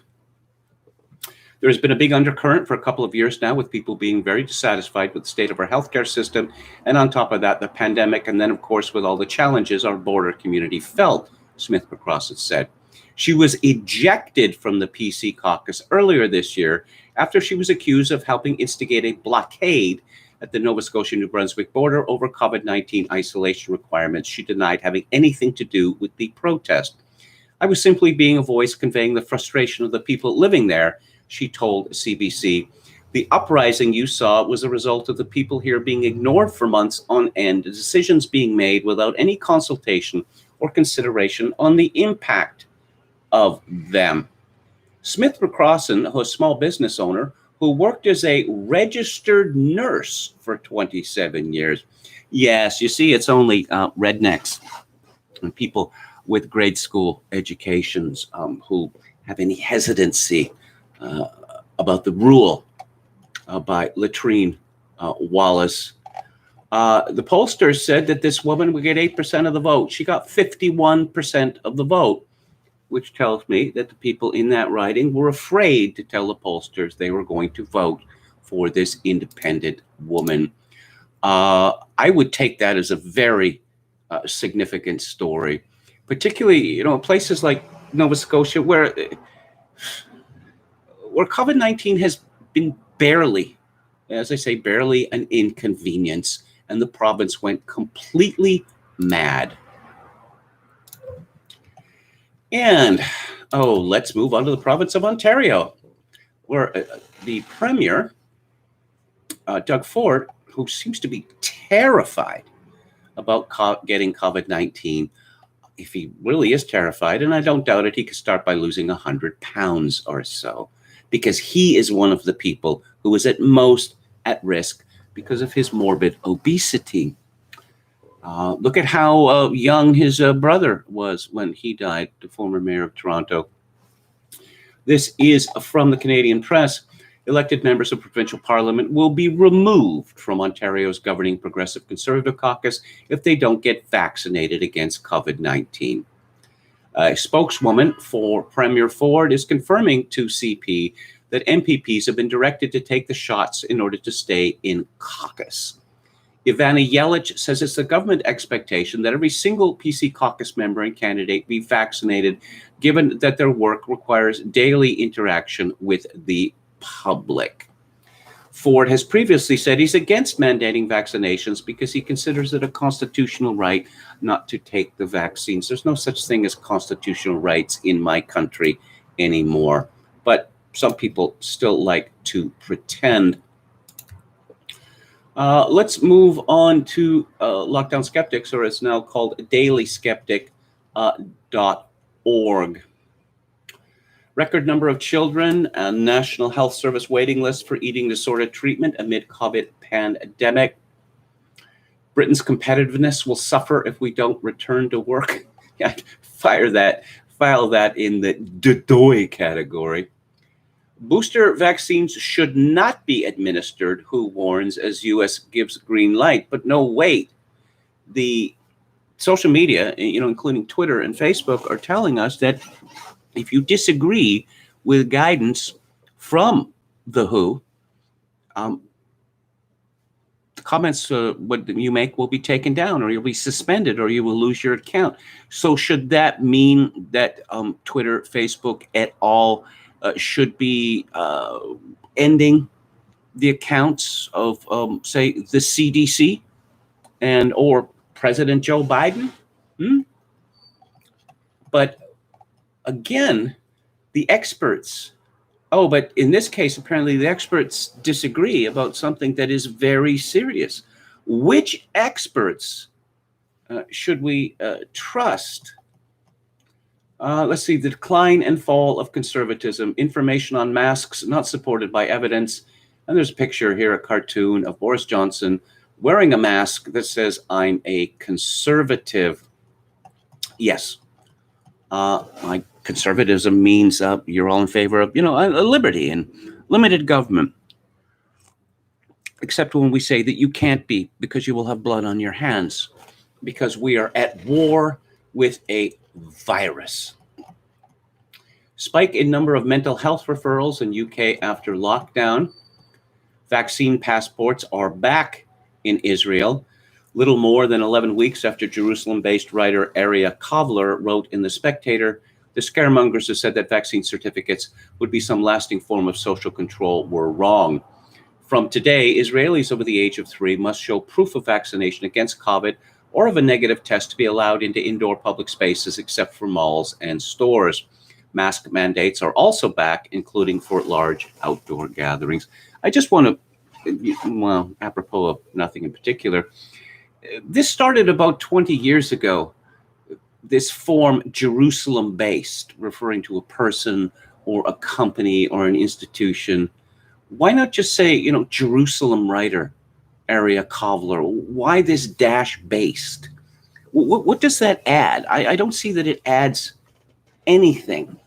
There has been a big undercurrent for a couple of years now with people being very dissatisfied with the state of our healthcare system. And on top of that, the pandemic. And then, of course, with all the challenges our border community felt, Smith McCrossan said. She was ejected from the PC caucus earlier this year after she was accused of helping instigate a blockade at the Nova Scotia-New Brunswick border over COVID-19 isolation requirements. She denied having anything to do with the protest. I was simply being a voice conveying the frustration of the people living there, she told CBC. The uprising you saw was a result of the people here being ignored for months on end, decisions being made without any consultation or consideration on the impact of them. Smith McCrossan, a small business owner who worked as a registered nurse for 27 years. Yes, you see, it's only rednecks and people with grade school educations who have any hesitancy about the rule by Latrine Wallace. The pollsters said that this woman would get 8% of the vote. She got 51% of the vote, which tells me that the people in that riding were afraid to tell the pollsters they were going to vote for this independent woman. I would take that as a very significant story, particularly, places like Nova Scotia where COVID-19 has been barely, as I say, barely an inconvenience, and the province went completely mad. And, let's move on to the province of Ontario, where the Premier, Doug Ford, who seems to be terrified about getting COVID-19, if he really is terrified, and I don't doubt it, he could start by losing 100 pounds or so, because he is one of the people who is at most at risk because of his morbid obesity. Look at how young his brother was when he died, the former mayor of Toronto. This is from the Canadian Press. Elected members of provincial parliament will be removed from Ontario's governing Progressive Conservative caucus if they don't get vaccinated against COVID-19. A spokeswoman for Premier Ford is confirming to CP that MPPs have been directed to take the shots in order to stay in caucus. Ivana Yelich says it's the government expectation that every single PC caucus member and candidate be vaccinated, given that their work requires daily interaction with the public. Ford has previously said he's against mandating vaccinations because he considers it a constitutional right not to take the vaccines. There's no such thing as constitutional rights in my country anymore, but some people still like to pretend. Let's move on to Lockdown Skeptics, or it's now called dailyskeptic.org. Record number of children and National Health Service waiting list for eating disorder treatment amid COVID pandemic. Britain's competitiveness will suffer if we don't return to work. File that in the DOI category. Booster vaccines should not be administered, WHO warns, as U.S. gives green light. But no, wait. The social media, including Twitter and Facebook, are telling us that if you disagree with guidance from the WHO, the comments what you make will be taken down, or you'll be suspended, or you will lose your account. So should that mean that Twitter, Facebook, et al. Should be ending the accounts of, say, the CDC and or President Joe Biden? But again, the experts, but in this case, apparently the experts disagree about something that is very serious. Which experts should we trust? Let's see, the decline and fall of conservatism, information on masks not supported by evidence. And there's a picture here, a cartoon of Boris Johnson wearing a mask that says, "I'm a conservative." Yes, my conservatism means you're all in favor of, liberty and limited government. Except when we say that you can't be, because you will have blood on your hands, because we are at war with a virus. Spike in number of mental health referrals in UK after lockdown. Vaccine passports are back in Israel. Little more than 11 weeks after Jerusalem-based writer Aria Kovler wrote in The Spectator, the scaremongers who said that vaccine certificates would be some lasting form of social control were wrong. From today, Israelis over the age of 3 must show proof of vaccination against COVID or of a negative test to be allowed into indoor public spaces except for malls and stores. Mask mandates are also back, including for large outdoor gatherings. I just want to, well, apropos of nothing in particular, this started about 20 years ago. This form, Jerusalem-based, referring to a person or a company or an institution. Why not just say, Jerusalem writer, area cobbler? Why this dash based? What does that add? I don't see that it adds anything.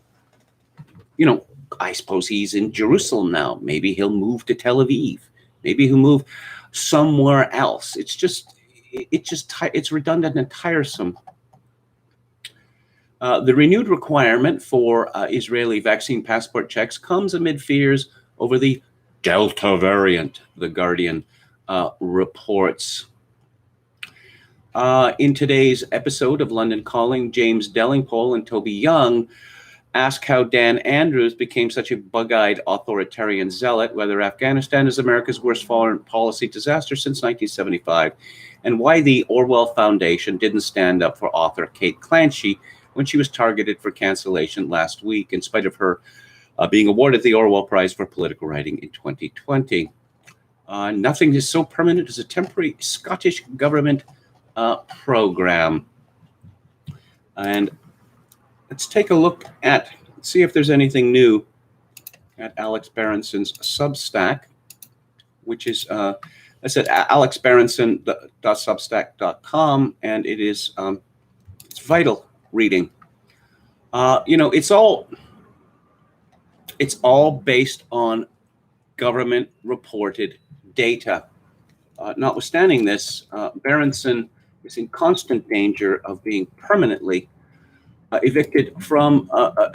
I suppose he's in Jerusalem now. Maybe he'll move to Tel Aviv. Maybe he'll move somewhere else. It's redundant and tiresome. The renewed requirement for Israeli vaccine passport checks comes amid fears over the Delta variant, The Guardian reports. In today's episode of London Calling, James Dellingpole and Toby Young ask how Dan Andrews became such a bug-eyed authoritarian zealot, whether Afghanistan is America's worst foreign policy disaster since 1975, and why the Orwell Foundation didn't stand up for author Kate Clancy when she was targeted for cancellation last week, in spite of her being awarded the Orwell Prize for political writing in 2020. Nothing is so permanent as a temporary Scottish government program. And let's take a look at, see if there's anything new at Alex Berenson's Substack, which is, I said, alexberenson.substack.com, and it is it's vital reading. It's all based on government reported data. Notwithstanding this, Berenson is in constant danger of being permanently evicted from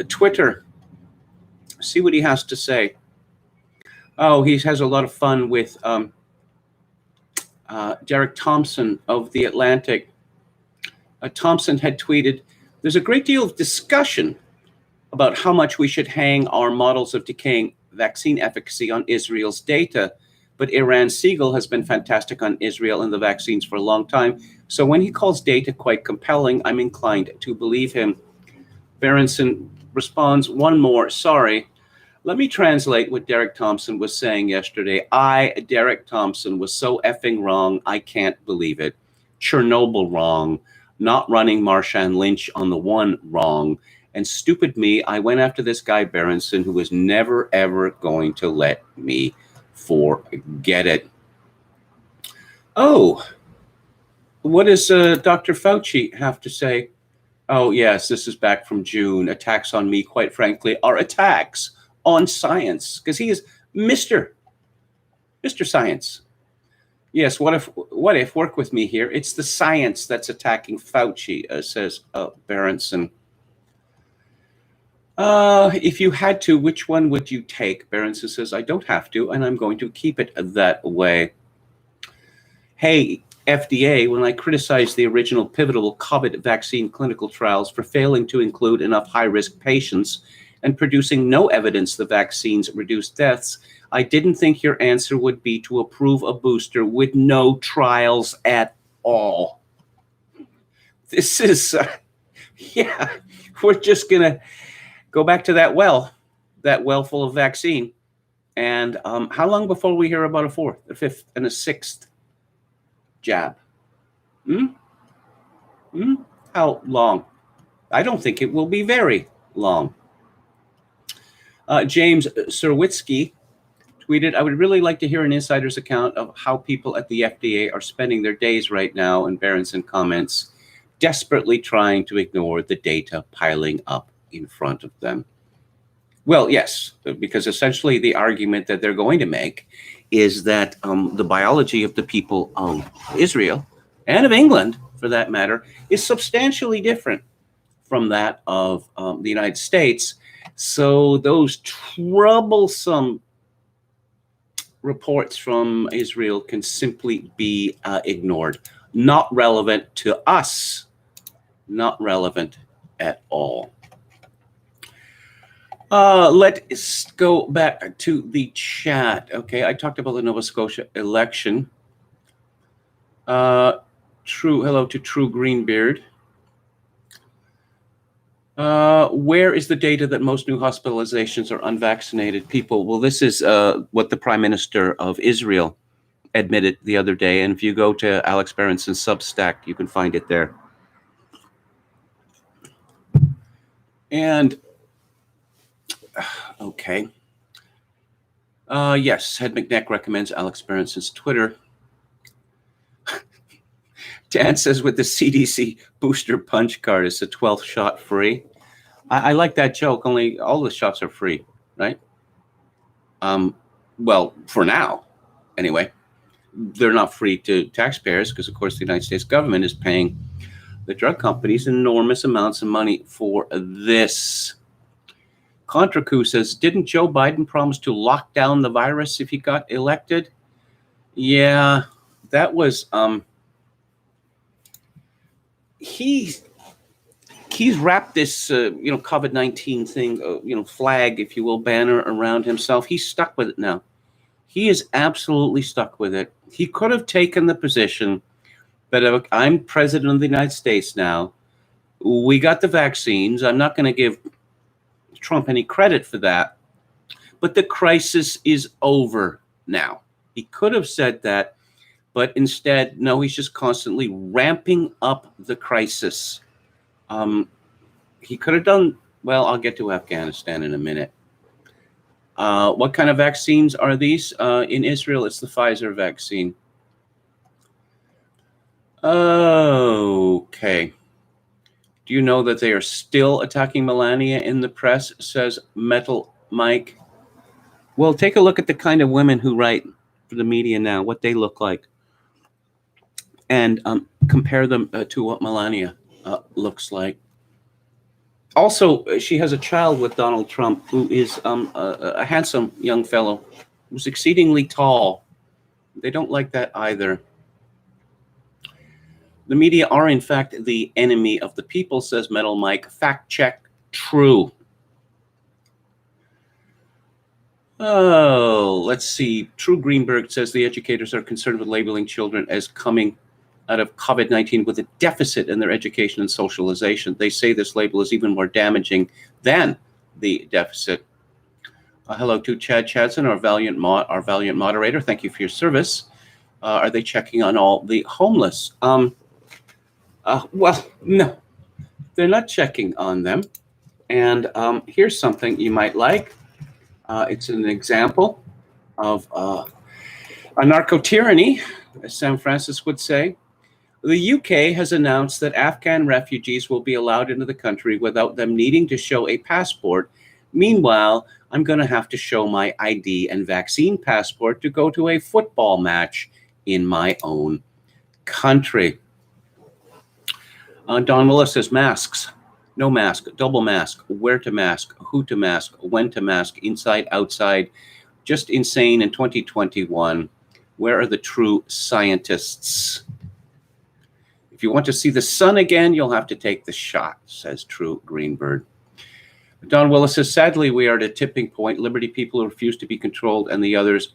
Twitter. See what he has to say. Oh, he has a lot of fun with Derek Thompson of The Atlantic. Thompson had tweeted, "There's a great deal of discussion about how much we should hang our models of decaying vaccine efficacy on Israel's data. But Iran Siegel has been fantastic on Israel and the vaccines for a long time. So when he calls data quite compelling, I'm inclined to believe him." Berenson responds, "One more, sorry. Let me translate what Derek Thompson was saying yesterday. Derek Thompson, was so effing wrong, I can't believe it. Chernobyl wrong. Not running Marshawn Lynch on the one wrong. And stupid me, I went after this guy Berenson, who was never, ever going to let me forget it." Oh, what does Dr. Fauci have to say? Oh, yes, this is back from June. Attacks on me, quite frankly, are attacks on science, because he is Mr. Science. Yes, what if, work with me here, it's the science that's attacking Fauci, says Berenson. If you had to, which one would you take? Berenson says, I don't have to, and I'm going to keep it that way. Hey, FDA, when I criticized the original pivotal COVID vaccine clinical trials for failing to include enough high-risk patients and producing no evidence the vaccines reduced deaths, I didn't think your answer would be to approve a booster with no trials at all. This is, we're just going to go back to that well full of vaccine. And how long before we hear about a fourth, a fifth, and a sixth jab? How long? I don't think it will be very long. James Serwitsky tweeted, I would really like to hear an insider's account of how people at the FDA are spending their days right now. And Berenson comments, desperately trying to ignore the data piling up in front of them. Well, yes, because essentially the argument that they're going to make is that the biology of the people of Israel and of England, for that matter, is substantially different from that of the United States. So those troublesome reports from Israel can simply be ignored. Not relevant to us. Not relevant at all. Let's go back to the chat. Okay, I talked about the Nova Scotia election. Hello to True Greenbeard. Where is the data that most new hospitalizations are unvaccinated people? Well, this is what the Prime Minister of Israel admitted the other day. And if you go to Alex Berenson's Substack, you can find it there. And, okay. Yes, Head McNeck recommends Alex Berenson's Twitter. Dan says with the CDC booster punch card, it's a 12th shot free. I like that joke, only all the shots are free, right? Well, for now, anyway. They're not free to taxpayers because, of course, the United States government is paying the drug companies enormous amounts of money for this. ContraCou says, didn't Joe Biden promise to lock down the virus if he got elected? Yeah, that was... He's wrapped this, COVID-19 thing, flag, if you will, banner around himself. He's stuck with it now. He is absolutely stuck with it. He could have taken the position that I'm president of the United States now. We got the vaccines. I'm not going to give Trump any credit for that. But the crisis is over now. He could have said that, but instead, no, he's just constantly ramping up the crisis. He could have done, well, I'll get to Afghanistan in a minute. What kind of vaccines are these? In Israel, it's the Pfizer vaccine. Okay. Do you know that they are still attacking Melania in the press, says Metal Mike? Well, take a look at the kind of women who write for the media now, what they look like, and compare them to what Melania looks like. Also, she has a child with Donald Trump, who is a handsome young fellow who's exceedingly tall. They don't like that either. The media are, in fact, the enemy of the people, says Metal Mike. Fact check, true. Oh, let's see. True Greenberg says the educators are concerned with labeling children as coming out of COVID-19 with a deficit in their education and socialization. They say this label is even more damaging than the deficit. Hello to Chad Chadson, our valiant moderator. Thank you for your service. Are they checking on all the homeless? Well, no, they're not checking on them. And here's something you might like. It's an example of a narco-tyranny, as Sam Francis would say. The UK has announced that Afghan refugees will be allowed into the country without them needing to show a passport. Meanwhile, I'm going to have to show my ID and vaccine passport to go to a football match in my own country. Don Willis says masks. No mask, double mask, where to mask, who to mask, when to mask, inside, outside. Just insane in 2021. Where are the true scientists? If you want to see the sun again, you'll have to take the shot, says True Greenbird. Don Willis says, sadly, we are at a tipping point. Liberty people who refuse to be controlled and the others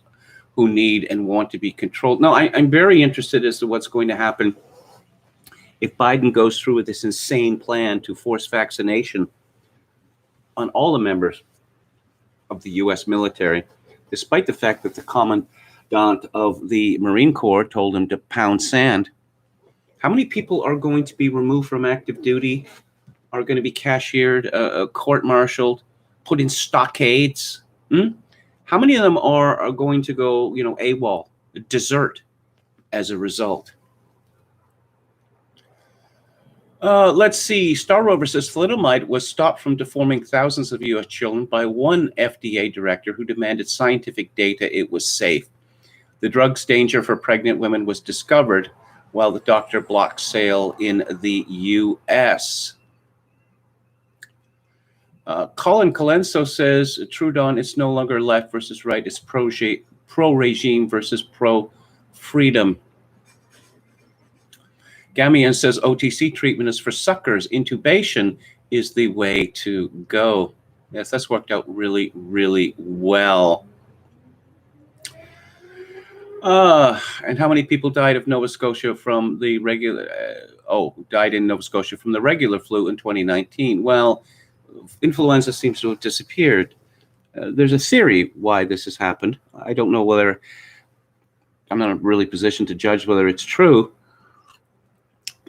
who need and want to be controlled. No, I'm very interested as to what's going to happen if Biden goes through with this insane plan to force vaccination on all the members of the U.S. military, despite the fact that the commandant of the Marine Corps told him to pound sand. How many people are going to be removed from active duty, are going to be cashiered, court-martialed, put in stockades? How many of them are going to go, AWOL, desert as a result? Let's see. Star Rover says thalidomide was stopped from deforming thousands of U.S. children by one FDA director who demanded scientific data it was safe. The drug's danger for pregnant women was discovered while the doctor blocked sale in the U.S. Colin Colenso says, Trudon, it's no longer left versus right. It's pro-regime versus pro-freedom. Gamian says OTC treatment is for suckers. Intubation is the way to go. Yes, that's worked out really, really well. And how many people died of Nova Scotia from the regular? Died in Nova Scotia from the regular flu in 2019. Well, influenza seems to have disappeared. There's a theory why this has happened. I don't know whether, I'm not really positioned to judge whether it's true,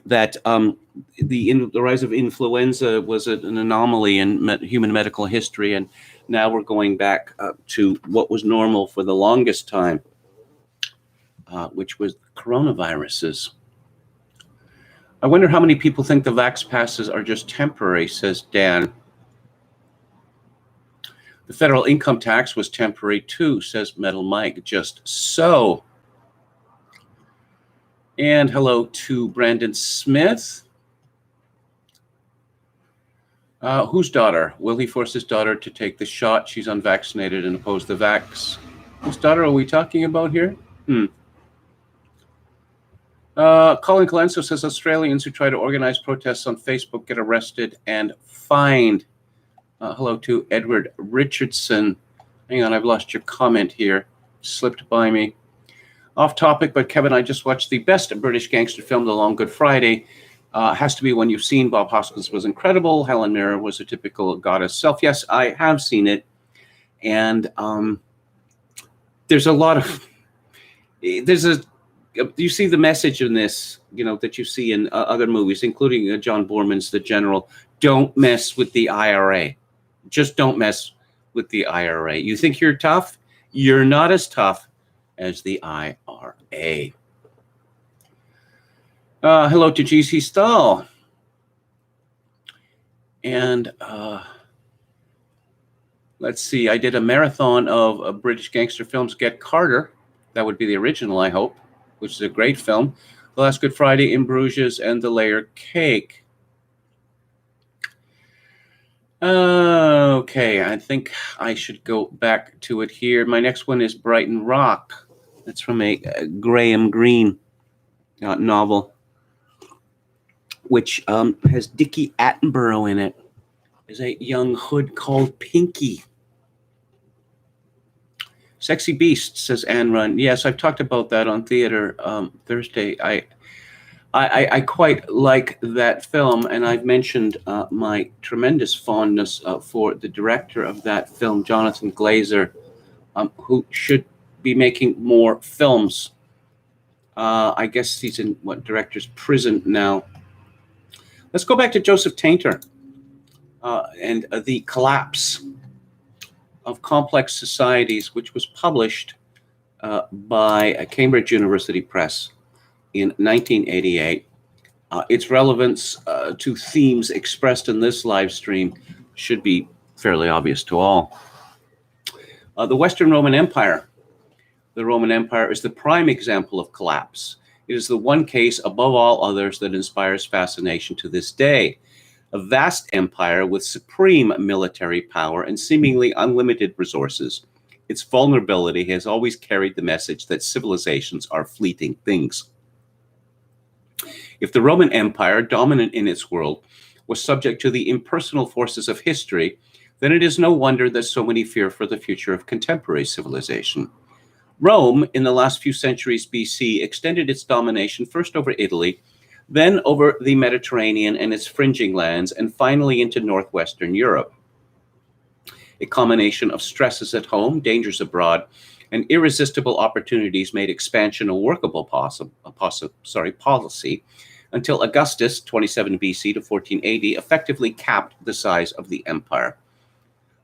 that the rise of influenza was an anomaly in human medical history, and now we're going back to what was normal for the longest time, which was coronaviruses. I wonder how many people think the vax passes are just temporary, says Dan. The federal income tax was temporary too, says Metal Mike. Just so. And hello to Brandon Smith. Whose daughter? Will he force his daughter to take the shot? She's unvaccinated and oppose the vax. Whose daughter are we talking about here? Colin Colenso says Australians who try to organize protests on Facebook get arrested and fined. Hello to Edward Richardson. Hang on, I've lost your comment here. Slipped by me. Off topic, but Kevin, I just watched the best British gangster film, The Long Good Friday. Has to be one you've seen. Bob Hoskins was incredible. Helen Mirren was a typical goddess self. Yes, I have seen it. And there's a lot of... you see the message in this, that you see in other movies, including John Boorman's The General. Don't mess with the IRA. Just don't mess with the IRA. You think you're tough? You're not as tough as the IRA. Hello to GC Stahl. And let's see, I did a marathon of British gangster films. Get Carter, that would be the original, I hope, which is a great film. The Last Good Friday, In Bruges, and The Layer Cake. Okay, I think I should go back to it here. My next one is Brighton Rock. That's from a Graham Greene novel, which has Dickie Attenborough in it. There's a young hood called Pinky. Sexy Beast, says Anne Run. Yes, I've talked about that on Theater Thursday. I quite like that film, and I've mentioned my tremendous fondness for the director of that film, Jonathan Glazer, who should be making more films. I guess he's in director's prison now. Let's go back to Joseph Tainter and The Collapse of Complex Societies, which was published by Cambridge University Press in 1988. Its relevance to themes expressed in this live stream should be fairly obvious to all. The Western Roman Empire. The Roman Empire is the prime example of collapse. It is the one case above all others that inspires fascination to this day. A vast empire with supreme military power and seemingly unlimited resources. Its vulnerability has always carried the message that civilizations are fleeting things. If the Roman Empire, dominant in its world, was subject to the impersonal forces of history, then it is no wonder that so many fear for the future of contemporary civilization. Rome, in the last few centuries BC, extended its domination first over Italy, then over the Mediterranean and its fringing lands, and finally into northwestern Europe. A combination of stresses at home, dangers abroad, and irresistible opportunities made expansion a workable policy until Augustus, 27 BC to 14 AD, effectively capped the size of the empire.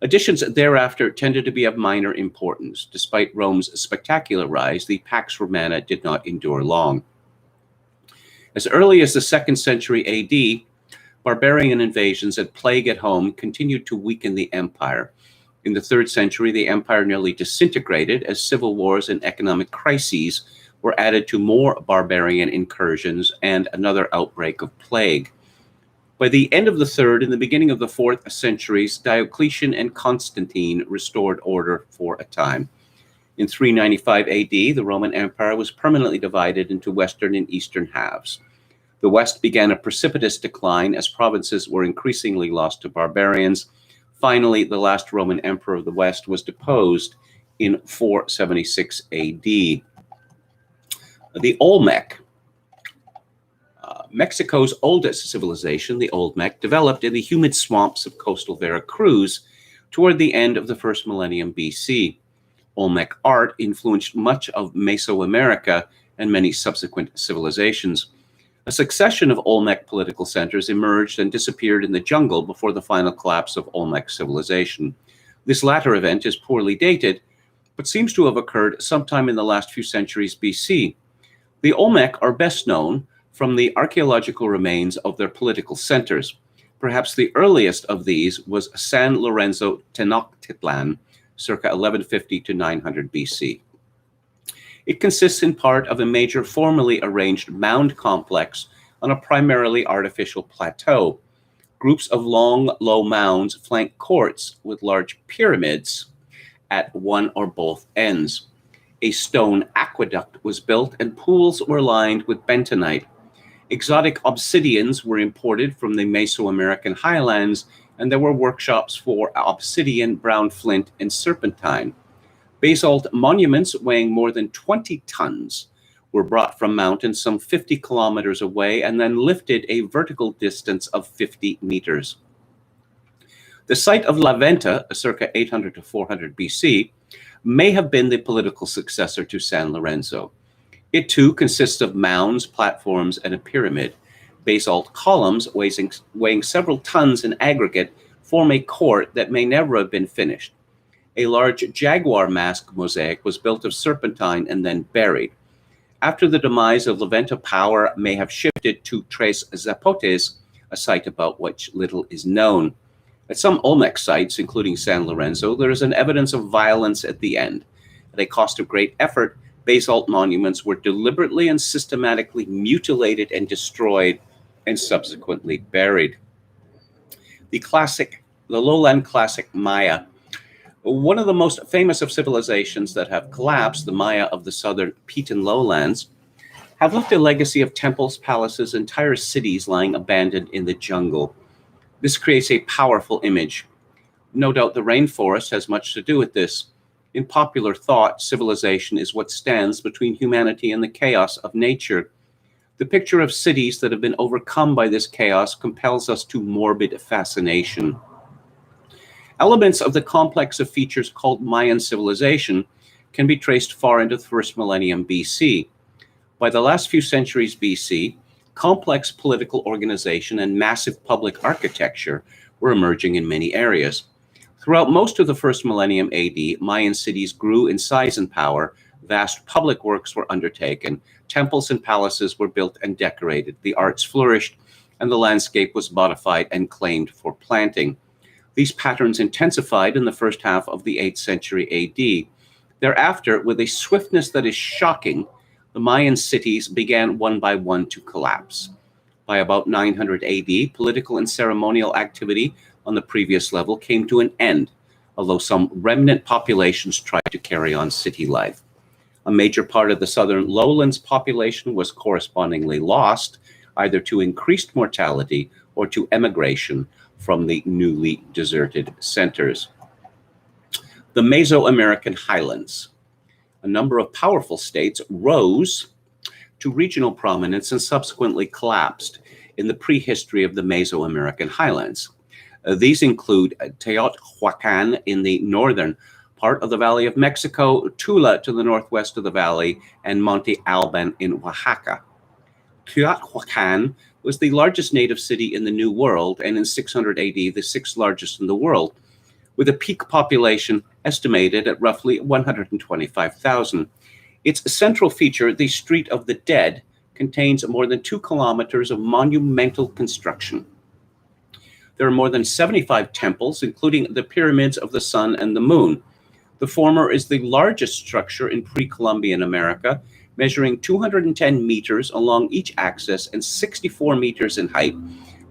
Additions thereafter tended to be of minor importance. Despite Rome's spectacular rise, the Pax Romana did not endure long. As early as the 2nd century AD, barbarian invasions and plague at home continued to weaken the empire. In the 3rd century, the empire nearly disintegrated as civil wars and economic crises were added to more barbarian incursions and another outbreak of plague. By the end of the 3rd and the beginning of the 4th centuries, Diocletian and Constantine restored order for a time. In 395 AD, the Roman Empire was permanently divided into western and eastern halves. The west began a precipitous decline as provinces were increasingly lost to barbarians. Finally, the last Roman emperor of the west was deposed in 476 AD. The Olmec, Mexico's oldest civilization, the Olmec, developed in the humid swamps of coastal Veracruz toward the end of the first millennium BC. Olmec art influenced much of Mesoamerica and many subsequent civilizations. A succession of Olmec political centers emerged and disappeared in the jungle before the final collapse of Olmec civilization. This latter event is poorly dated, but seems to have occurred sometime in the last few centuries BC. The Olmec are best known from the archaeological remains of their political centers. Perhaps the earliest of these was San Lorenzo Tenochtitlan, circa 1150 to 900 BC. It consists in part of a major formally arranged mound complex on a primarily artificial plateau. Groups of long, low mounds flank courts with large pyramids at one or both ends. A stone aqueduct was built and pools were lined with bentonite. Exotic obsidians were imported from the Mesoamerican highlands, and there were workshops for obsidian, brown flint, and serpentine. Basalt monuments weighing more than 20 tons were brought from mountains some 50 kilometers away and then lifted a vertical distance of 50 meters. The site of La Venta, circa 800 to 400 BC, may have been the political successor to San Lorenzo. It too consists of mounds, platforms, and a pyramid. Basalt columns weighing several tons in aggregate form a court that may never have been finished. A large jaguar mask mosaic was built of serpentine and then buried. After the demise of La Venta, power may have shifted to Tres Zapotes, a site about which little is known. At some Olmec sites, including San Lorenzo, there is an evidence of violence at the end. At a cost of great effort, basalt monuments were deliberately and systematically mutilated and destroyed and subsequently buried. The lowland classic Maya. One of the most famous of civilizations that have collapsed, the Maya of the southern Piton lowlands, have left a legacy of temples, palaces, entire cities lying abandoned in the jungle. This creates a powerful image. No doubt the rainforest has much to do with this. In popular thought, civilization is what stands between humanity and the chaos of nature. The picture of cities that have been overcome by this chaos compels us to morbid fascination. Elements of the complex of features called Mayan civilization can be traced far into the first millennium BC. By the last few centuries BC, complex political organization and massive public architecture were emerging in many areas. Throughout most of the first millennium AD, Mayan cities grew in size and power, vast public works were undertaken, temples and palaces were built and decorated, the arts flourished, and the landscape was modified and claimed for planting. These patterns intensified in the first half of the 8th century AD. Thereafter, with a swiftness that is shocking, the Mayan cities began one by one to collapse. By about 900 AD, political and ceremonial activity on the previous level came to an end, although some remnant populations tried to carry on city life. A major part of the southern lowlands population was correspondingly lost, either to increased mortality or to emigration from the newly deserted centers. The Mesoamerican highlands. A number of powerful states rose to regional prominence and subsequently collapsed in the prehistory of the Mesoamerican highlands. These include Teotihuacan in the northern part of the Valley of Mexico, Tula to the northwest of the valley, and Monte Alban in Oaxaca. Teotihuacan was the largest native city in the New World, and in 600 AD, the sixth largest in the world, with a peak population estimated at roughly 125,000. Its central feature, the Street of the Dead, contains more than 2 kilometers of monumental construction. There are more than 75 temples, including the pyramids of the Sun and the Moon. The former is the largest structure in pre-Columbian America, measuring 210 meters along each axis and 64 meters in height,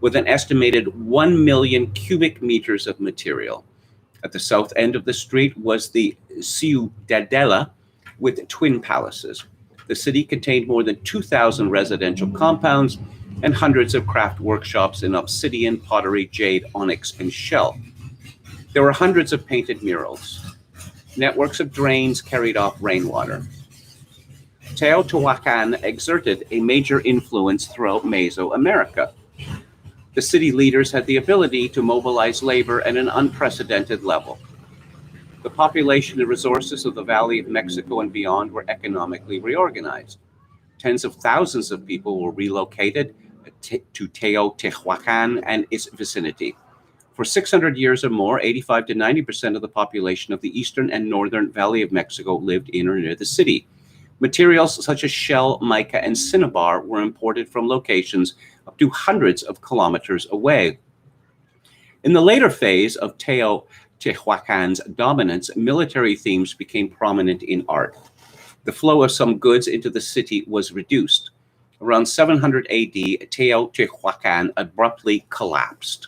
with an estimated 1 million cubic meters of material. At the south end of the street was the Ciudadela, with twin palaces. The city contained more than 2,000 residential compounds and hundreds of craft workshops in obsidian, pottery, jade, onyx, and shell. There were hundreds of painted murals. Networks of drains carried off rainwater. Teotihuacan exerted a major influence throughout Mesoamerica. The city leaders had the ability to mobilize labor at an unprecedented level. The population and resources of the Valley of Mexico and beyond were economically reorganized. Tens of thousands of people were relocated to Teotihuacan and its vicinity. For 600 years or more, 85 to 90% of the population of the eastern and northern Valley of Mexico lived in or near the city. Materials such as shell, mica, and cinnabar were imported from locations up to hundreds of kilometers away. In the later phase of Teotihuacan's dominance, military themes became prominent in art. The flow of some goods into the city was reduced. Around 700 AD, Teotihuacan abruptly collapsed.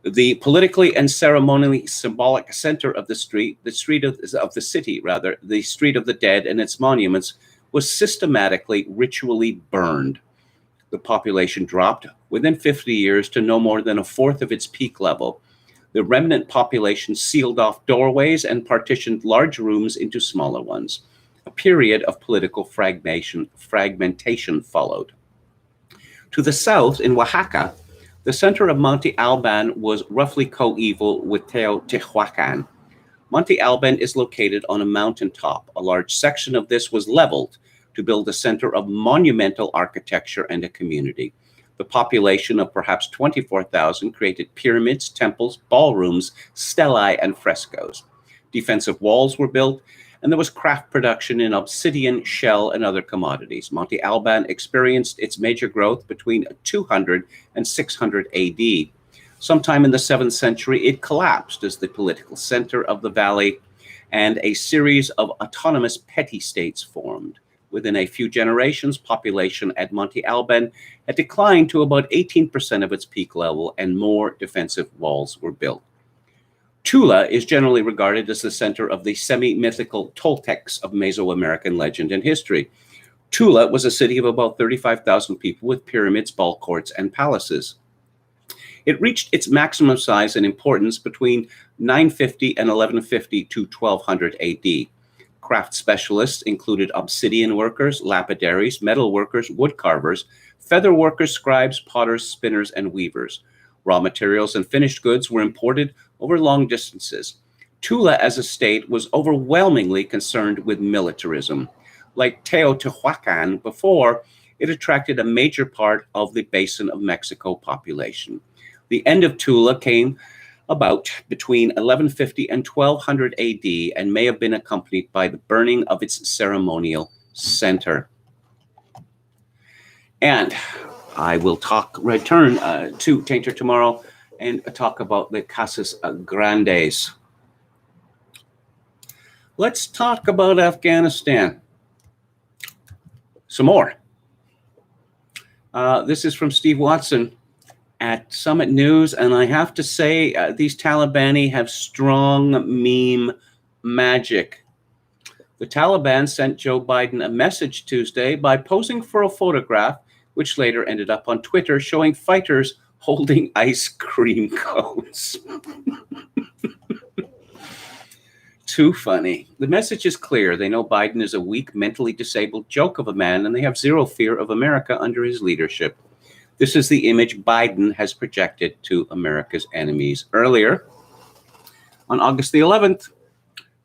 The politically and ceremonially symbolic center of the street of the city, the street of the dead and its monuments, was systematically, ritually burned. The population dropped within 50 years to no more than a fourth of its peak level. The remnant population sealed off doorways and partitioned large rooms into smaller ones. A period of political fragmentation followed. To the south, in Oaxaca, the center of Monte Alban was roughly coeval with Teotihuacan. Monte Alban is located on a mountaintop. A large section of this was leveled to build a center of monumental architecture and a community. The population of perhaps 24,000 created pyramids, temples, ballrooms, stelae, and frescoes. Defensive walls were built, and there was craft production in obsidian, shell, and other commodities. Monte Alban experienced its major growth between 200 and 600 AD. Sometime in the 7th century, it collapsed as the political center of the valley, and a series of autonomous petty states formed. Within a few generations, population at Monte Alban had declined to about 18% of its peak level, and more defensive walls were built. Tula is generally regarded as the center of the semi-mythical Toltecs of Mesoamerican legend and history. Tula was a city of about 35,000 people with pyramids, ball courts, and palaces. It reached its maximum size and importance between 950 and 1150 to 1200 AD. Craft specialists included obsidian workers, lapidaries, metal workers, wood carvers, feather workers, scribes, potters, spinners, and weavers. Raw materials and finished goods were imported over long distances. Tula as a state was overwhelmingly concerned with militarism. Like Teotihuacan before, it attracted a major part of the Basin of Mexico population. The end of Tula came about between 1150 and 1200 AD and may have been accompanied by the burning of its ceremonial center. And I will return to Tainter tomorrow and talk about the Casas Grandes. Let's talk about Afghanistan. Some more. This is from Steve Watson at Summit News, and I have to say, these Talibani have strong meme magic. The Taliban sent Joe Biden a message Tuesday by posing for a photograph, which later ended up on Twitter, showing fighters holding ice cream cones. Too funny. The message is clear. They know Biden is a weak, mentally disabled joke of a man, and they have zero fear of America under his leadership. This is the image Biden has projected to America's enemies. Earlier, on August the 11th,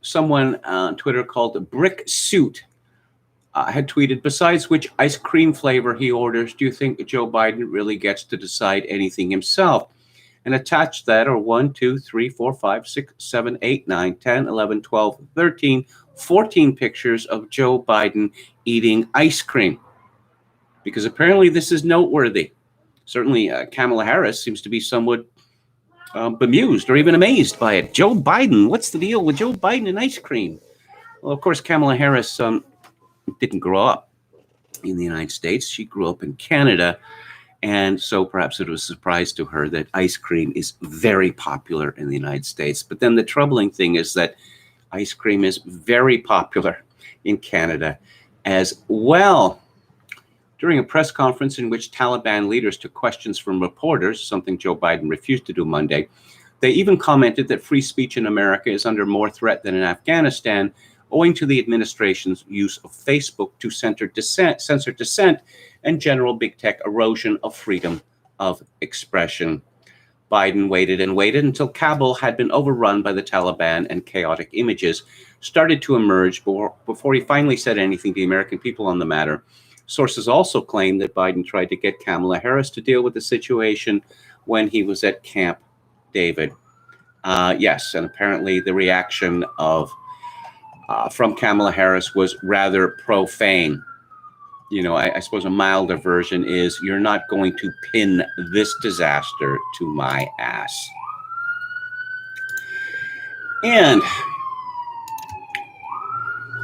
someone on Twitter called Brick Suit had tweeted, besides which ice cream flavor he orders, do you think Joe Biden really gets to decide anything himself? And attached that are 1, 2, 3, 4, 5, 6, 7, 8, 9, 10, 11, 12, 13, 14 pictures of Joe Biden eating ice cream. Because apparently this is noteworthy. Certainly Kamala Harris seems to be somewhat bemused or even amazed by it. Joe Biden, what's the deal with Joe Biden and ice cream? Well, of course, Kamala Harris didn't grow up in the United States. She grew up in Canada. And so perhaps it was a surprise to her that ice cream is very popular in the United States. But then the troubling thing is that ice cream is very popular in Canada as well. During a press conference in which Taliban leaders took questions from reporters, something Joe Biden refused to do Monday, they even commented that free speech in America is under more threat than in Afghanistan, owing to the administration's use of Facebook to censor dissent and general big tech erosion of freedom of expression. Biden waited and waited until Kabul had been overrun by the Taliban and chaotic images started to emerge before he finally said anything to the American people on the matter. Sources also claim that Biden tried to get Kamala Harris to deal with the situation when he was at Camp David. Yes, and apparently the reaction from Kamala Harris was rather profane. You know, I suppose a milder version is, you're not going to pin this disaster to my ass. And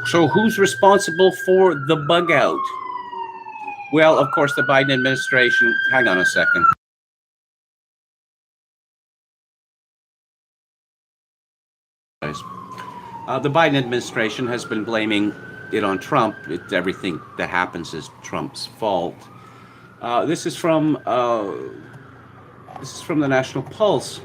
so who's responsible for the bug out? Well, of course, the Biden administration. Hang on a second. The Biden administration has been blaming it on Trump. Everything that happens is Trump's fault. This is from the National Pulse.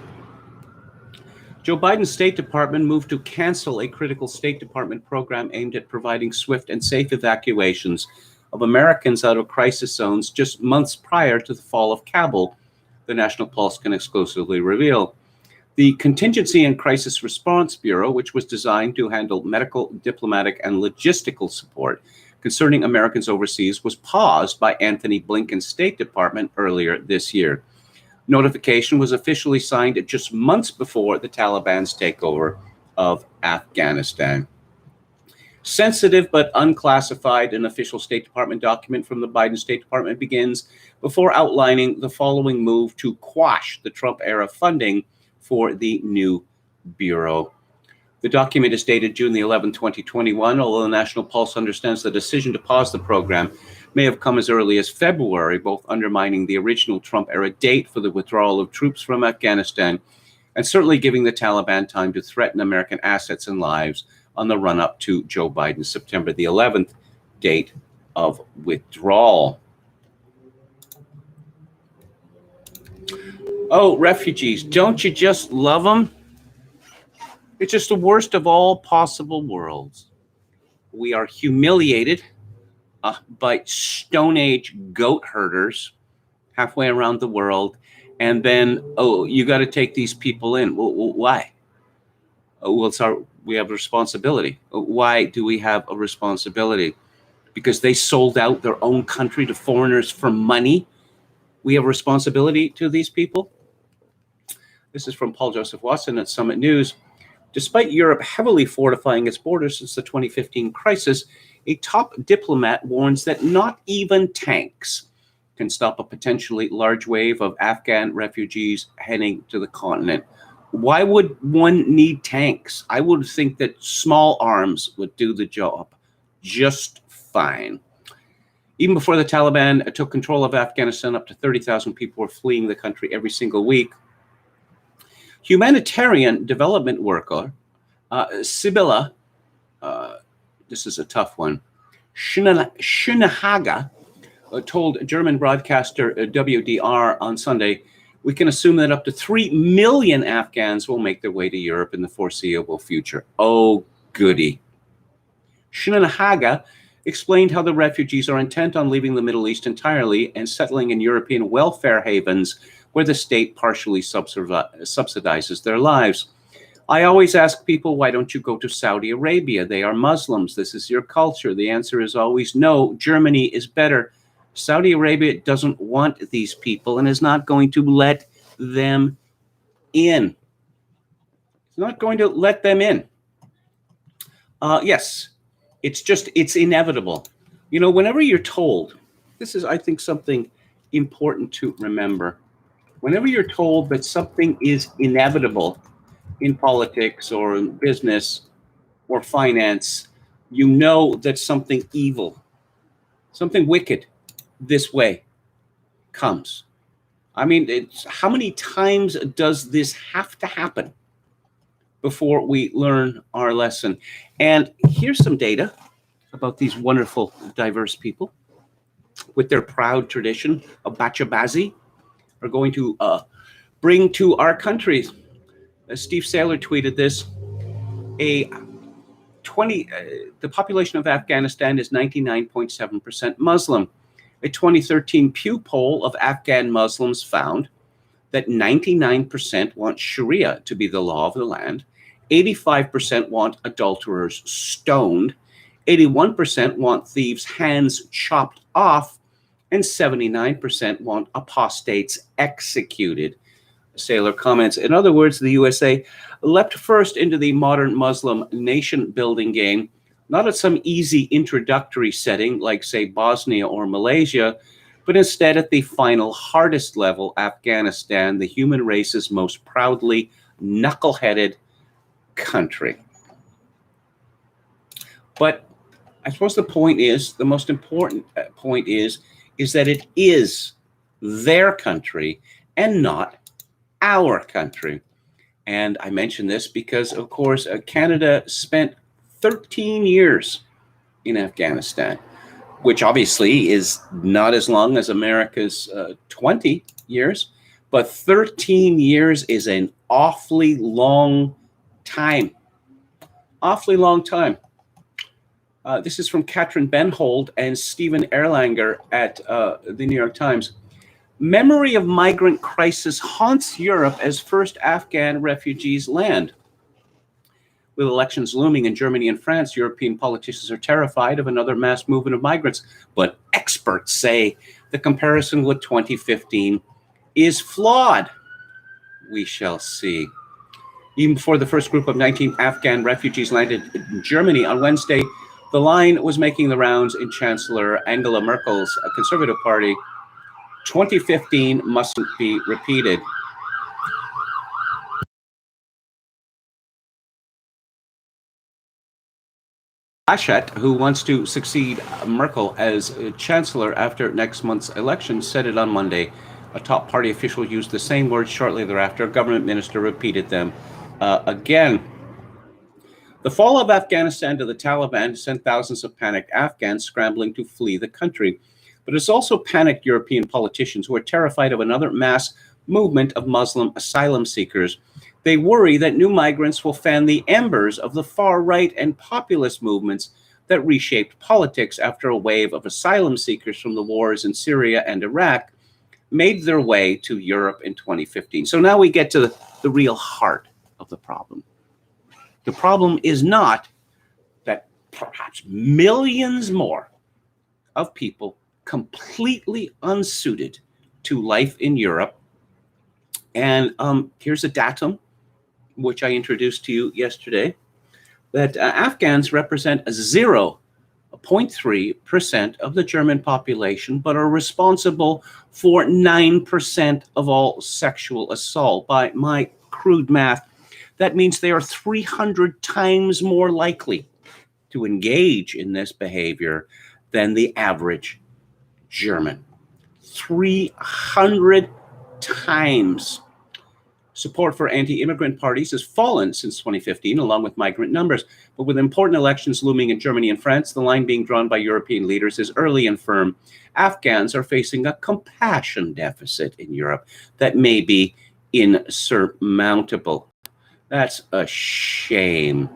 Joe Biden's State Department moved to cancel a critical State Department program aimed at providing swift and safe evacuations of Americans out of crisis zones just months prior to the fall of Kabul, the National Pulse can exclusively reveal. The Contingency and Crisis Response Bureau, which was designed to handle medical, diplomatic, and logistical support concerning Americans overseas, was paused by Anthony Blinken's State Department earlier this year. Notification was officially signed just months before the Taliban's takeover of Afghanistan. Sensitive but unclassified, an official State Department document from the Biden State Department begins before outlining the following move to quash the Trump-era funding for the new bureau. The document is dated June the 11th, 2021, although the National Pulse understands the decision to pause the program may have come as early as February, both undermining the original Trump-era date for the withdrawal of troops from Afghanistan and certainly giving the Taliban time to threaten American assets and lives on the run-up to Joe Biden's September the 11th date of withdrawal. Oh, refugees, don't you just love them? It's just the worst of all possible worlds. We are humiliated by Stone Age goat herders halfway around the world. And then, oh, you got to take these people in. Well, why? Well, we have a responsibility. Why do we have a responsibility? Because they sold out their own country to foreigners for money. We have a responsibility to these people. This is from Paul Joseph Watson at Summit News. Despite Europe heavily fortifying its borders since the 2015 crisis, a top diplomat warns that not even tanks can stop a potentially large wave of Afghan refugees heading to the continent. Why would one need tanks? I would think that small arms would do the job just fine. Even before the Taliban took control of Afghanistan, up to 30,000 people were fleeing the country every single week. Humanitarian development worker Sibylla, this is a tough one, Schinahaga, told German broadcaster WDR on Sunday, we can assume that up to 3 million Afghans will make their way to Europe in the foreseeable future. Oh, goody. Schinahaga explained how the refugees are intent on leaving the Middle East entirely and settling in European welfare havens where the state partially subsidizes their lives. I always ask people, why don't you go to Saudi Arabia? They are Muslims. This is your culture. The answer is always no. Germany is better. Saudi Arabia doesn't want these people and is not going to let them in. It's not going to let them in. Yes, it's inevitable. You know, whenever you're told, this is, I think, something important to remember. Whenever you're told that something is inevitable in politics or in business or finance, you know that something evil, something wicked this way comes. I mean, how many times does this have to happen before we learn our lesson? And here's some data about these wonderful, diverse people with their proud tradition of bachabazi are going to bring to our country. Steve Saylor tweeted this, a the population of Afghanistan is 99.7% Muslim. A 2013 Pew poll of Afghan Muslims found that 99% want Sharia to be the law of the land, 85% want adulterers stoned, 81% want thieves' hands chopped off, and 79% want apostates executed. Saylor comments, in other words, the USA leapt first into the modern Muslim nation-building game, not at some easy introductory setting like, say, Bosnia or Malaysia, but instead at the final hardest level, Afghanistan, the human race's most proudly knuckle-headed country. But I suppose the point is, the most important point is that it is their country and not our country. And I mention this because, of course, Canada spent 13 years in Afghanistan, which obviously is not as long as America's 20 years, but 13 years is an awfully long time. Awfully long time. This is from Katrin Benhold and Stephen Erlanger at the New York Times. Memory of migrant crisis haunts Europe as first Afghan refugees land. With elections looming in Germany and France, European politicians are terrified of another mass movement of migrants. But experts say the comparison with 2015 is flawed. We shall see. Even before the first group of 19 Afghan refugees landed in Germany on Wednesday, the line was making the rounds in Chancellor Angela Merkel's Conservative Party. 2015 mustn't be repeated. Laschet, who wants to succeed Merkel as chancellor after next month's election, said it on Monday. A top party official used the same words shortly thereafter. A government minister repeated them again. The fall of Afghanistan to the Taliban sent thousands of panicked Afghans scrambling to flee the country. But it's also panicked European politicians who are terrified of another mass movement of Muslim asylum seekers. They worry that new migrants will fan the embers of the far-right and populist movements that reshaped politics after a wave of asylum seekers from the wars in Syria and Iraq made their way to Europe in 2015. So now we get to the real heart of the problem. The problem is not that perhaps millions more of people completely unsuited to life in Europe. And here's a datum, which I introduced to you yesterday, that Afghans represent 0.3% of the German population, but are responsible for 9% of all sexual assault. By my crude math, that means they are 300 times more likely to engage in this behavior than the average German. 300 times. Support for anti-immigrant parties has fallen since 2015, along with migrant numbers. But with important elections looming in Germany and France, the line being drawn by European leaders is early and firm. Afghans are facing a compassion deficit in Europe that may be insurmountable. That's a shame.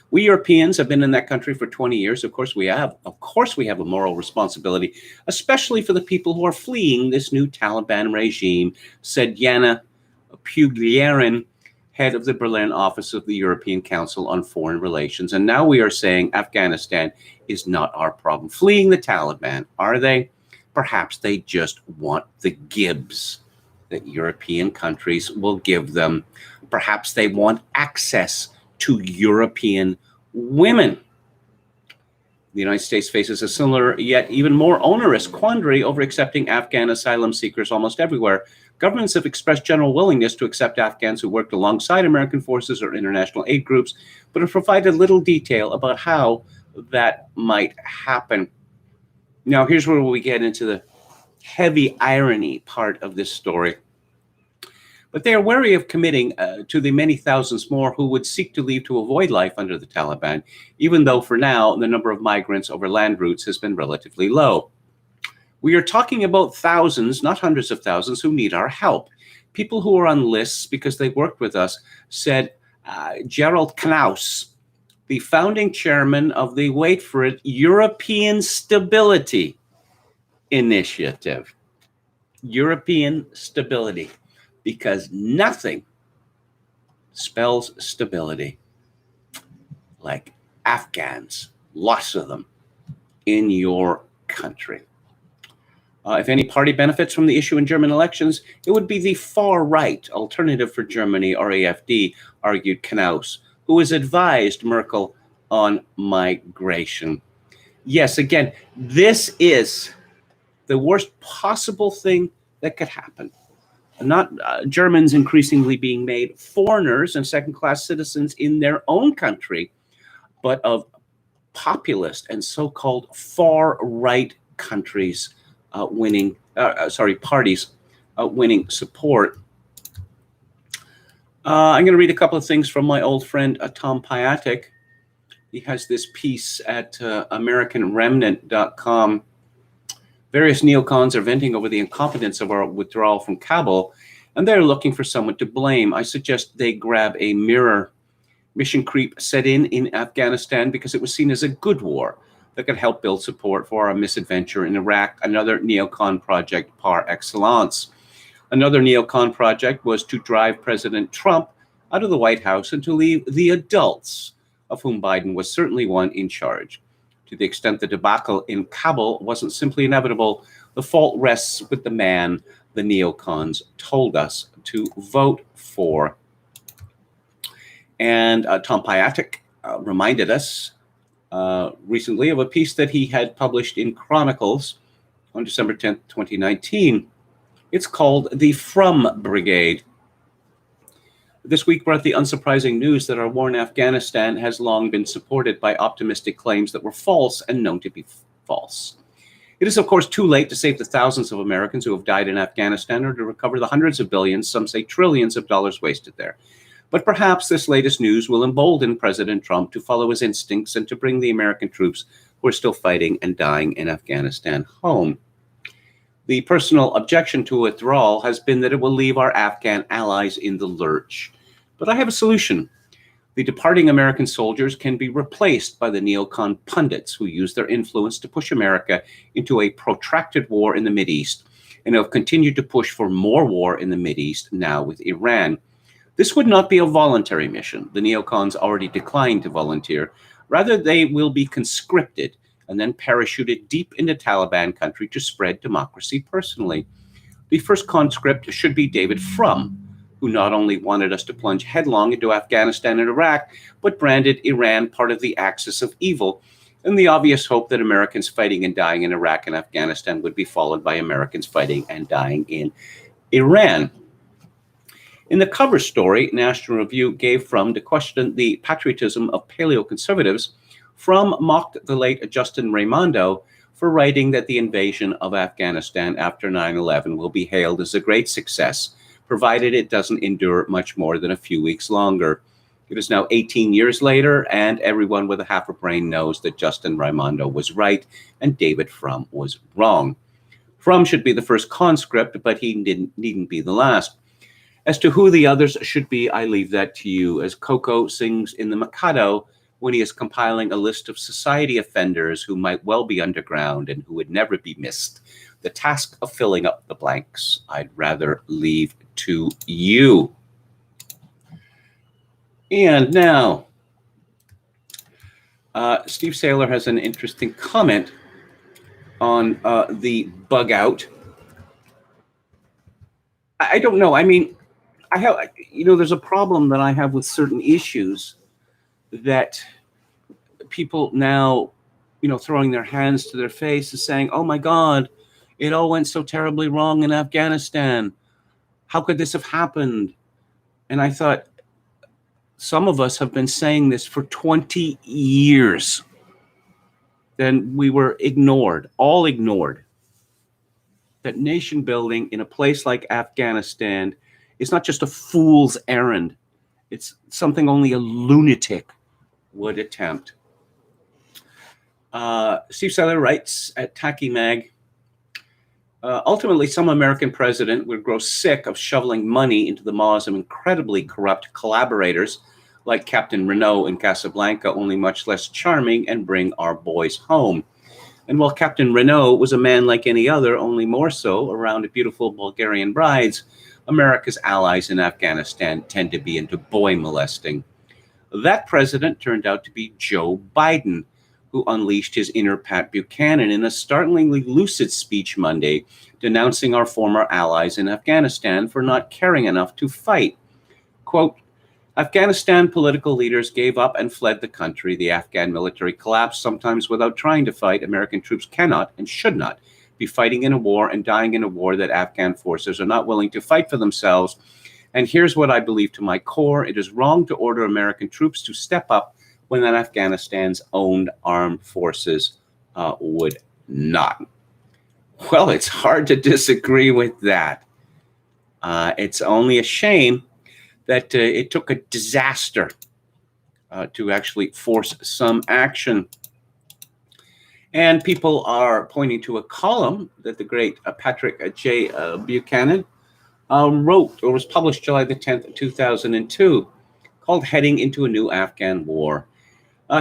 We Europeans have been in that country for 20 years. Of course we have. Of course we have a moral responsibility, especially for the people who are fleeing this new Taliban regime, said Jana Puglierin, head of the Berlin office of the European Council on Foreign Relations. And now we are saying Afghanistan is not our problem. Fleeing the Taliban, are they? Perhaps they just want the gibs that European countries will give them. Perhaps they want access to European women. The United States faces a similar yet even more onerous quandary over accepting Afghan asylum seekers almost everywhere. Governments have expressed general willingness to accept Afghans who worked alongside American forces or international aid groups, but have provided little detail about how that might happen. Now, here's where we get into the heavy irony part of this story. But they are wary of committing to the many thousands more who would seek to leave to avoid life under the Taliban, even though for now the number of migrants over land routes has been relatively low. We are talking about thousands, not hundreds of thousands, who need our help. People who are on lists because they worked with us, said Gerald Knaus, the founding chairman of the, wait for it, European Stability Initiative. European stability, because nothing spells stability like Afghans, lots of them, in your country. If any party benefits from the issue in German elections, it would be the far-right Alternative for Germany, RAFD, argued Knaus, who has advised Merkel on migration. Yes, again, this is the worst possible thing that could happen. Not Germans increasingly being made foreigners and second-class citizens in their own country, but of populist and so-called far-right countries parties winning support. I'm going to read a couple of things from my old friend Tom Piatek. He has this piece at AmericanRemnant.com. Various neocons are venting over the incompetence of our withdrawal from Kabul, and they're looking for someone to blame. I suggest they grab a mirror. Mission creep set in Afghanistan because it was seen as a good war that could help build support for our misadventure in Iraq, another neocon project par excellence. Another neocon project was to drive President Trump out of the White House and to leave the adults, of whom Biden was certainly one, in charge. To the extent the debacle in Kabul wasn't simply inevitable, the fault rests with the man the neocons told us to vote for. And Tom Piatek reminded us recently of a piece that he had published in Chronicles on December 10th, 2019. It's called The From Brigade. This week brought the unsurprising news that our war in Afghanistan has long been supported by optimistic claims that were false and known to be false. It is, of course, too late to save the thousands of Americans who have died in Afghanistan or to recover the hundreds of billions, some say trillions of dollars wasted there. But perhaps this latest news will embolden President Trump to follow his instincts and to bring the American troops who are still fighting and dying in Afghanistan home. The personal objection to withdrawal has been that it will leave our Afghan allies in the lurch. But I have a solution. The departing American soldiers can be replaced by the neocon pundits who use their influence to push America into a protracted war in the Mideast and have continued to push for more war in the Mideast, now with Iran. This would not be a voluntary mission. The neocons already declined to volunteer. Rather, they will be conscripted and then parachuted deep into Taliban country to spread democracy personally. The first conscript should be David Frum, who not only wanted us to plunge headlong into Afghanistan and Iraq, but branded Iran part of the axis of evil, in the obvious hope that Americans fighting and dying in Iraq and Afghanistan would be followed by Americans fighting and dying in Iran. In the cover story, National Review gave Frum to question the patriotism of paleoconservatives. Frum mocked the late Justin Raimondo for writing that the invasion of Afghanistan after 9/11 will be hailed as a great success, provided it doesn't endure much more than a few weeks longer. It is now 18 years later, and everyone with a half a brain knows that Justin Raimondo was right and David Frum was wrong. Frum should be the first conscript, but he needn't be the last. As to who the others should be, I leave that to you, as Coco sings in The Mikado when he is compiling a list of society offenders who might well be underground and who would never be missed. The task of filling up the blanks, I'd rather leave to you. And now, Steve Saylor has an interesting comment on the bug out. I don't know. I mean, I have, there's a problem that I have with certain issues that people now, throwing their hands to their face and saying, oh my God, it all went so terribly wrong in Afghanistan. How could this have happened? And I thought, some of us have been saying this for 20 years. Then we were all ignored. That nation building in a place like Afghanistan is not just a fool's errand. It's something only a lunatic would attempt. Steve Saylor writes at Tacky Mag, ultimately, some American president would grow sick of shoveling money into the maws of incredibly corrupt collaborators like Captain Renault in Casablanca, only much less charming, and bring our boys home. And while Captain Renault was a man like any other, only more so, around beautiful Bulgarian brides, America's allies in Afghanistan tend to be into boy molesting. That president turned out to be Joe Biden, who unleashed his inner Pat Buchanan in a startlingly lucid speech Monday, denouncing our former allies in Afghanistan for not caring enough to fight. Quote, Afghanistan political leaders gave up and fled the country. The Afghan military collapsed, sometimes without trying to fight. American troops cannot and should not be fighting in a war and dying in a war that Afghan forces are not willing to fight for themselves. And here's what I believe to my core. It is wrong to order American troops to step up when Afghanistan's own armed forces would not. Well, it's hard to disagree with that. It's only a shame that it took a disaster to actually force some action. And people are pointing to a column that the great Patrick J. Buchanan wrote, or was published July the 10th, 2002, called Heading into a New Afghan War.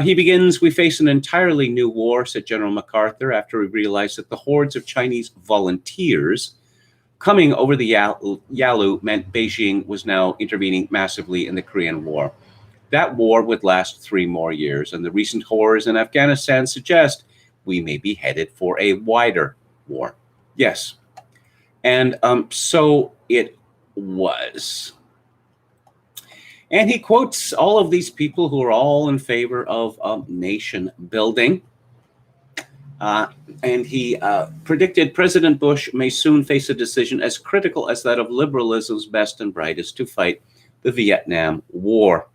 He begins, we face an entirely new war, said General MacArthur, after he realized that the hordes of Chinese volunteers coming over the Yalu meant Beijing was now intervening massively in the Korean War. That war would last 3 more years, and the recent horrors in Afghanistan suggest we may be headed for a wider war. Yes. And so it was. And he quotes all of these people who are all in favor of nation building. And he predicted President Bush may soon face a decision as critical as that of liberalism's best and brightest to fight the Vietnam War.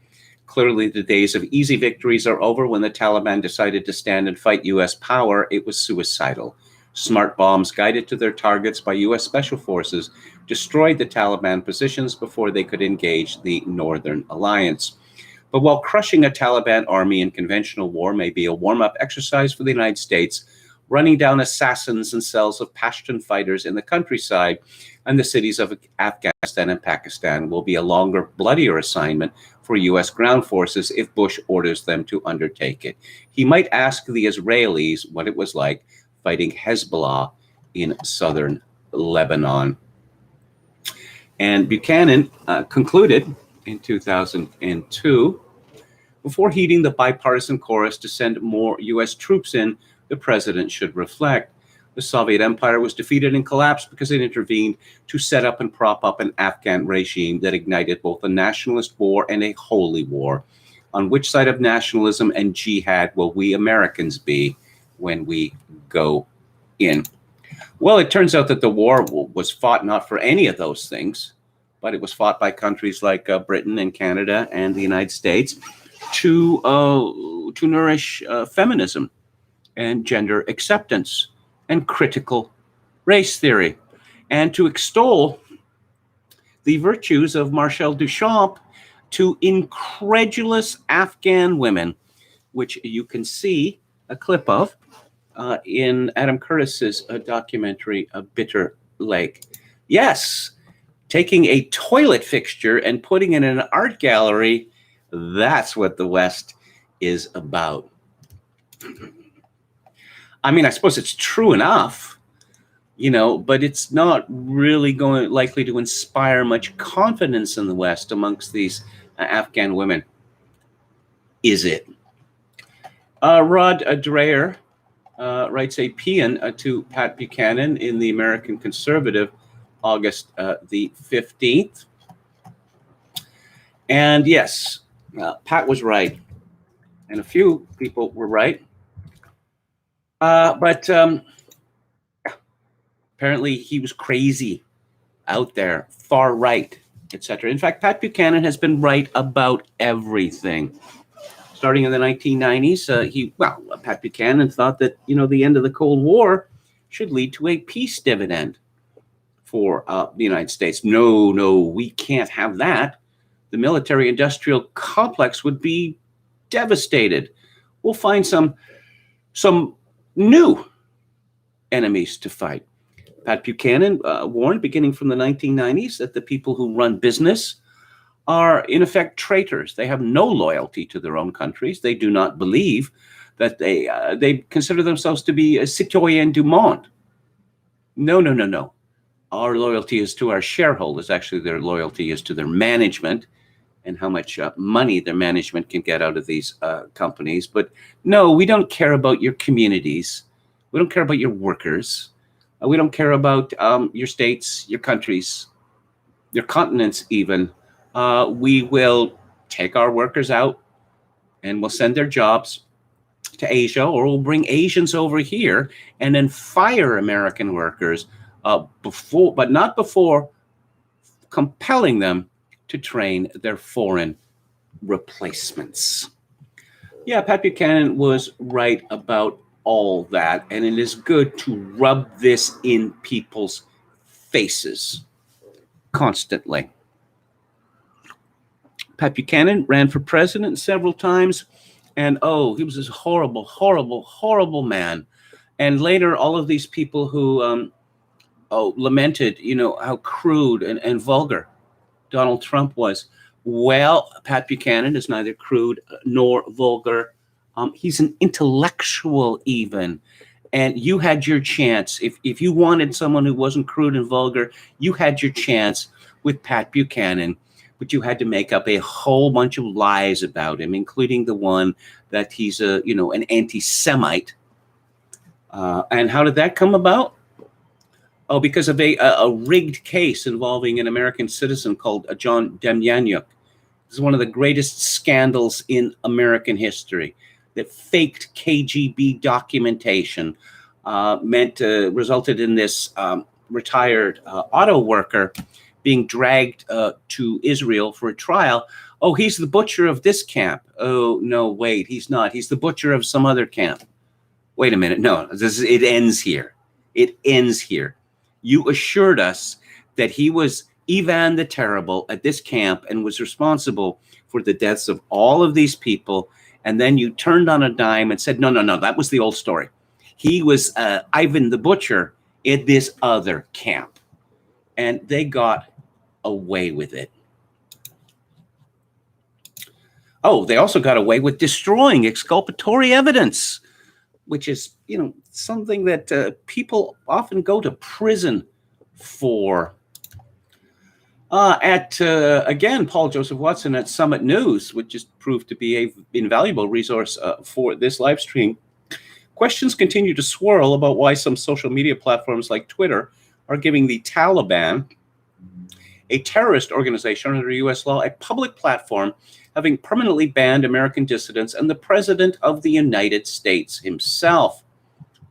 Clearly, the days of easy victories are over. When the Taliban decided to stand and fight U.S. power, it was suicidal. Smart bombs guided to their targets by U.S. Special Forces destroyed the Taliban positions before they could engage the Northern Alliance. But while crushing a Taliban army in conventional war may be a warm-up exercise for the United States, running down assassins and cells of Pashtun fighters in the countryside and the cities of Afghanistan and Pakistan will be a longer, bloodier assignment for U.S. ground forces if Bush orders them to undertake it. He might ask the Israelis what it was like fighting Hezbollah in southern Lebanon. And Buchanan concluded in 2002, before heeding the bipartisan chorus to send more U.S. troops in, the president should reflect. The Soviet Empire was defeated and collapsed because it intervened to set up and prop up an Afghan regime that ignited both a nationalist war and a holy war. On which side of nationalism and jihad will we Americans be when we go in? Well, it turns out that the war was fought not for any of those things, but it was fought by countries like Britain and Canada and the United States to nourish feminism and gender acceptance and critical race theory, and to extol the virtues of Marcel Duchamp to incredulous Afghan women, which you can see a clip of in Adam Curtis's documentary, A Bitter Lake. Yes, taking a toilet fixture and putting it in an art gallery, that's what the West is about. I mean, I suppose it's true enough, but it's not really likely to inspire much confidence in the West amongst these Afghan women, is it? Rod Dreher writes a paean to Pat Buchanan in the American Conservative, August the 15th. And yes, Pat was right. And a few people were right. But apparently he was crazy out there, far right, etc. In fact, Pat Buchanan has been right about everything. Starting in the 1990s, Pat Buchanan thought that, the end of the Cold War should lead to a peace dividend for the United States. No, we can't have that. The military-industrial complex would be devastated. We'll find some new enemies to fight. Pat Buchanan warned, beginning from the 1990s, that the people who run business are in effect traitors. They have no loyalty to their own countries. They do not believe that they consider themselves to be a citoyen du monde. No, no, no, no. Our loyalty is to our shareholders. Actually, their loyalty is to their management and how much money their management can get out of these companies. But no, we don't care about your communities. We don't care about your workers. We don't care about your states, your countries, your continents even. We will take our workers out and we'll send their jobs to Asia, or we'll bring Asians over here and then fire American workers before, but not before compelling them to train their foreign replacements. Yeah, Pat Buchanan was right about all that, and it is good to rub this in people's faces constantly. Pat Buchanan ran for president several times, and he was this horrible, horrible, horrible man. And later, all of these people who lamented, how crude and vulgar Donald Trump was. Well, Pat Buchanan is neither crude nor vulgar. He's an intellectual even. And you had your chance. If you wanted someone who wasn't crude and vulgar, you had your chance with Pat Buchanan. But you had to make up a whole bunch of lies about him, including the one that he's an anti-Semite. And how did that come about? Oh, because of a rigged case involving an American citizen called John Demjanjuk. This is one of the greatest scandals in American history. That faked KGB documentation resulted in this retired auto worker being dragged to Israel for a trial. Oh, he's the butcher of this camp. Oh, no, wait, he's not. He's the butcher of some other camp. Wait a minute. No, it ends here. It ends here. You assured us that he was Ivan the Terrible at this camp and was responsible for the deaths of all of these people. And then you turned on a dime and said, no, that was the old story. He was Ivan the Butcher at this other camp. And they got away with it. Oh, they also got away with destroying exculpatory evidence, which is, something that people often go to prison for. Again, Paul Joseph Watson at Summit News, which just proved to be an invaluable resource for this live stream. Questions continue to swirl about why some social media platforms like Twitter are giving the Taliban, a terrorist organization under U.S. law, a public platform, having permanently banned American dissidents and the President of the United States himself.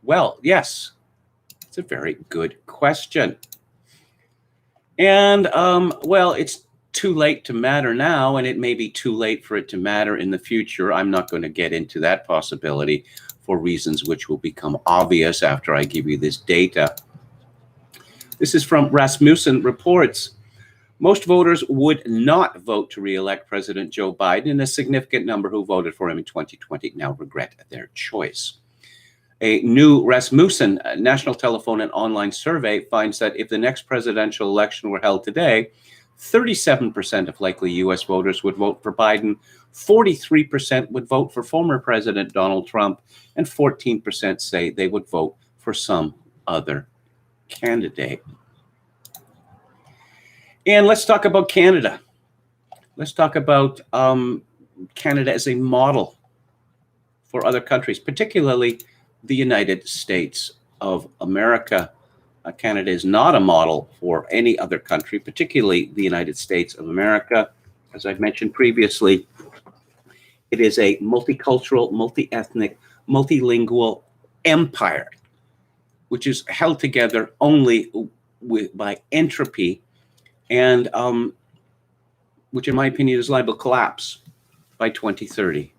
Well, yes, it's a very good question. And, it's too late to matter now, and it may be too late for it to matter in the future. I'm not going to get into that possibility for reasons which will become obvious after I give you this data. This is from Rasmussen Reports. Most voters would not vote to re-elect President Joe Biden, and a significant number who voted for him in 2020 now regret their choice. A new Rasmussen National Telephone and Online survey finds that if the next presidential election were held today, 37% of likely U.S. voters would vote for Biden, 43% would vote for former President Donald Trump, and 14% say they would vote for some other candidate. And let's talk about Canada. Let's talk about Canada as a model for other countries, particularly the United States of America. Canada is not a model for any other country, particularly the United States of America. As I've mentioned previously, it is a multicultural, multi-ethnic, multilingual empire, which is held together only by entropy, and which, in my opinion, is liable to collapse by 2030.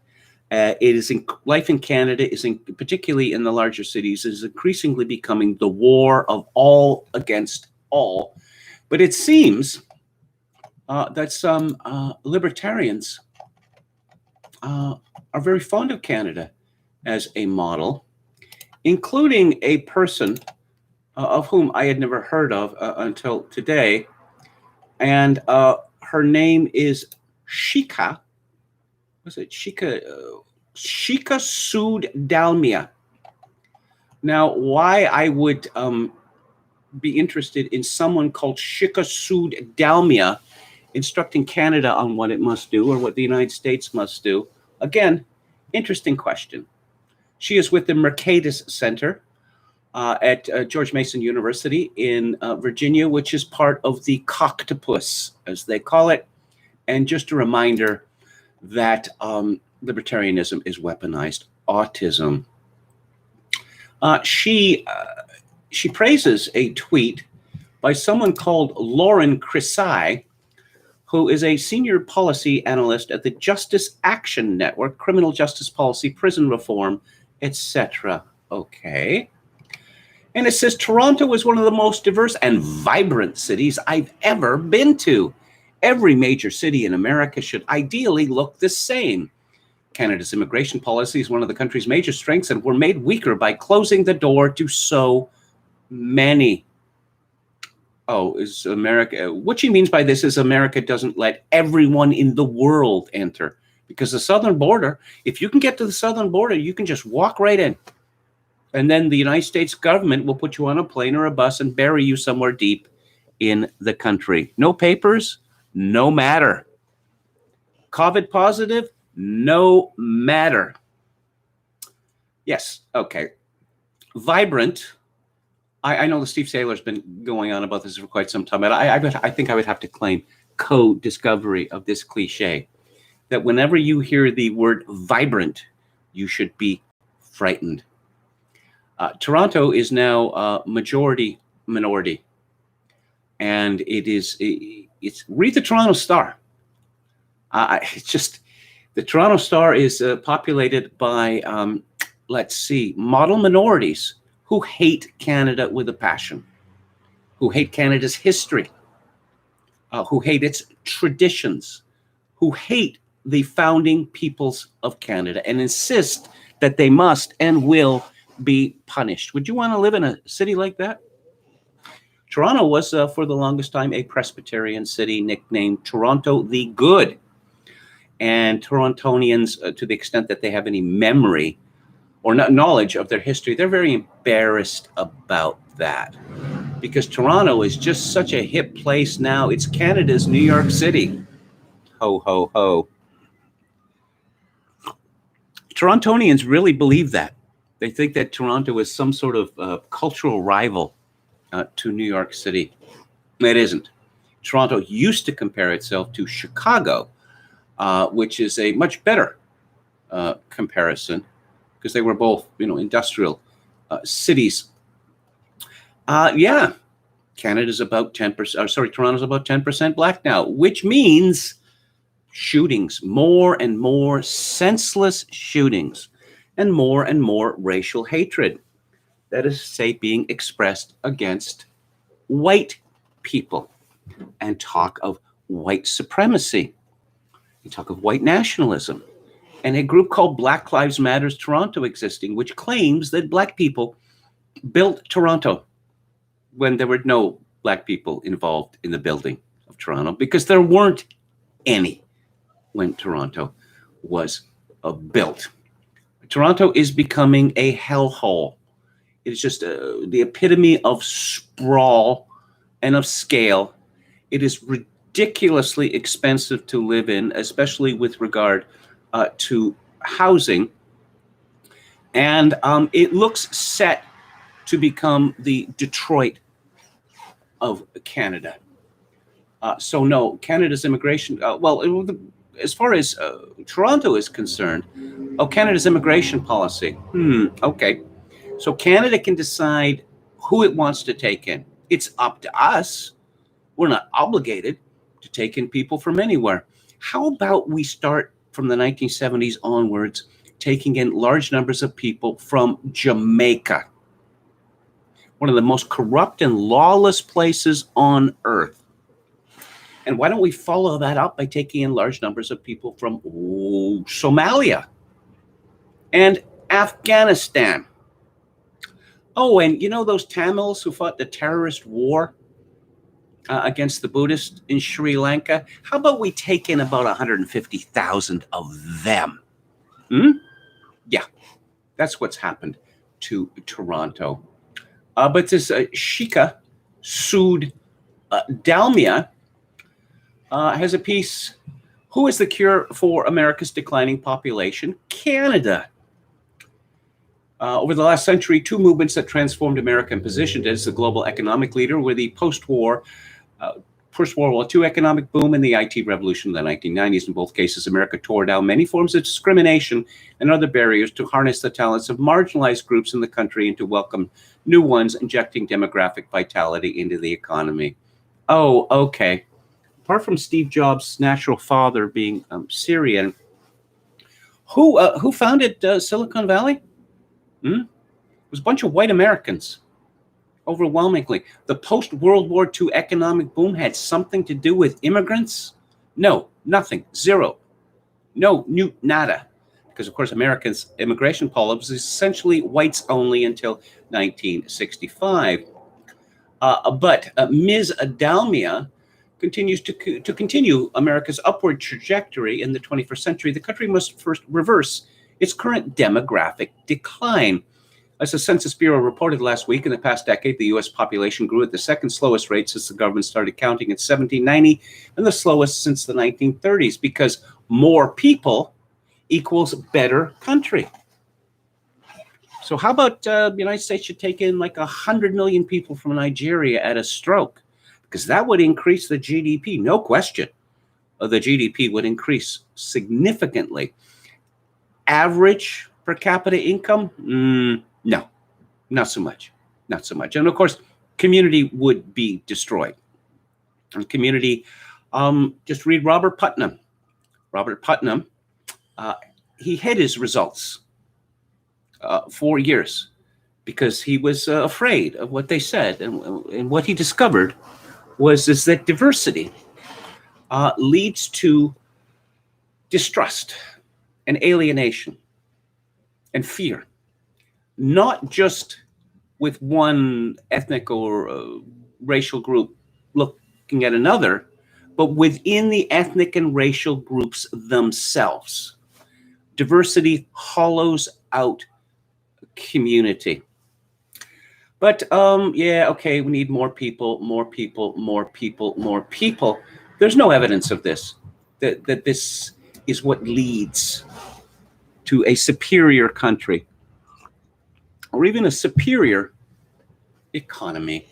Life in Canada particularly in the larger cities, is increasingly becoming the war of all against all. But it seems that some libertarians are very fond of Canada as a model, including a person of whom I had never heard of until today. And Her name is Shika. Was it Shika? Shika Sud Dalmia. Now, why I would be interested in someone called Shika Sud Dalmia instructing Canada on what it must do or what the United States must do? Again, interesting question. She is with the Mercatus Center at George Mason University in Virginia, which is part of the Coctopus, as they call it. And just a reminder that libertarianism is weaponized autism. She praises a tweet by someone called Lauren Crisai, who is a senior policy analyst at the Justice Action Network, criminal justice policy, prison reform, etc. Okay. And it says, Toronto is one of the most diverse and vibrant cities I've ever been to. Every major city in America should ideally look the same. Canada's immigration policy is one of the country's major strengths and were made weaker by closing the door to so many. Oh, is America, what she means by this is America doesn't let everyone in the world enter. Because the southern border, if you can get to the southern border, you can just walk right in. And then the United States government will put you on a plane or a bus and bury you somewhere deep in the country. No papers, no matter. COVID positive, no matter. Yes, okay. Vibrant. I know that Steve Saylor's been going on about this for quite some time, but I think I would have to claim co-discovery of this cliche, that whenever you hear the word vibrant, you should be frightened. Toronto is now majority minority, and it's read the Toronto Star. It's just the Toronto Star is populated by let's see, model minorities who hate Canada with a passion, who hate Canada's history, who hate its traditions, who hate the founding peoples of Canada and insist that they must and will be punished. Would you want to live in a city like that? Toronto was, for the longest time, a Presbyterian city nicknamed Toronto the Good. And Torontonians, to the extent that they have any memory or knowledge of their history, they're very embarrassed about that. Because Toronto is just such a hip place now. It's Canada's New York City. Ho, ho, ho. Torontonians really believe that. They think that Toronto is some sort of cultural rival to New York City. It isn't. Toronto used to compare itself to Chicago, which is a much better comparison because they were both, industrial cities. Yeah, Canada's about 10%. Toronto's about 10% black now, which means shootings, more and more senseless shootings, and more racial hatred. That is to say, being expressed against white people, and talk of white supremacy, and talk of white nationalism, and a group called Black Lives Matters Toronto existing, which claims that black people built Toronto when there were no black people involved in the building of Toronto, because there weren't any when Toronto was built. Toronto is becoming a hellhole. It is just the epitome of sprawl and of scale. It is ridiculously expensive to live in, especially with regard to housing. And it looks set to become the Detroit of Canada. So no, Canada's immigration, as far as Toronto is concerned, Canada's immigration policy. Okay. So Canada can decide who it wants to take in. It's up to us. We're not obligated to take in people from anywhere. How about we start from the 1970s onwards, taking in large numbers of people from Jamaica, one of the most corrupt and lawless places on earth. And why don't we follow that up by taking in large numbers of people from Somalia and Afghanistan? Oh, and those Tamils who fought the terrorist war against the Buddhists in Sri Lanka. How about we take in about 150,000 of them? Yeah, that's what's happened to Toronto. But this Shika Sood Dalmia has a piece. Who is the cure for America's declining population? Canada. Over the last century, two movements that transformed America and positioned it as the global economic leader were the post-World War II economic boom and the IT revolution in the 1990s. In both cases, America tore down many forms of discrimination and other barriers to harness the talents of marginalized groups in the country and to welcome new ones, injecting demographic vitality into the economy. Oh, okay. Apart from Steve Jobs' natural father being Syrian, who founded Silicon Valley? It was a bunch of white Americans. Overwhelmingly. The post-World War II economic boom had something to do with immigrants? No, nothing, zero. No, nada. Because, of course, Americans' immigration policy was essentially whites only until 1965. But Ms. Dalmia continues to continue America's upward trajectory in the 21st century. The country must first reverse its current demographic decline. As the Census Bureau reported last week, in the past decade, the U.S. population grew at the second slowest rate since the government started counting in 1790, and the slowest since the 1930s, because more people equals better country. So how about the United States should take in like 100 million people from Nigeria at a stroke? Because that would increase the GDP, no question. The GDP would increase significantly. Average per capita income? No, not so much. Not so much. And of course, community would be destroyed. And community, just read Robert Putnam. Robert Putnam, he hid his results 4 years because he was afraid of what they said. And what he discovered is that diversity leads to distrust and alienation and fear. Not just with one ethnic or racial group looking at another, but within the ethnic and racial groups themselves. Diversity hollows out community. But yeah, okay, we need more people, more people, more people, more people. There's no evidence of this, that this is what leads to a superior country or even a superior economy.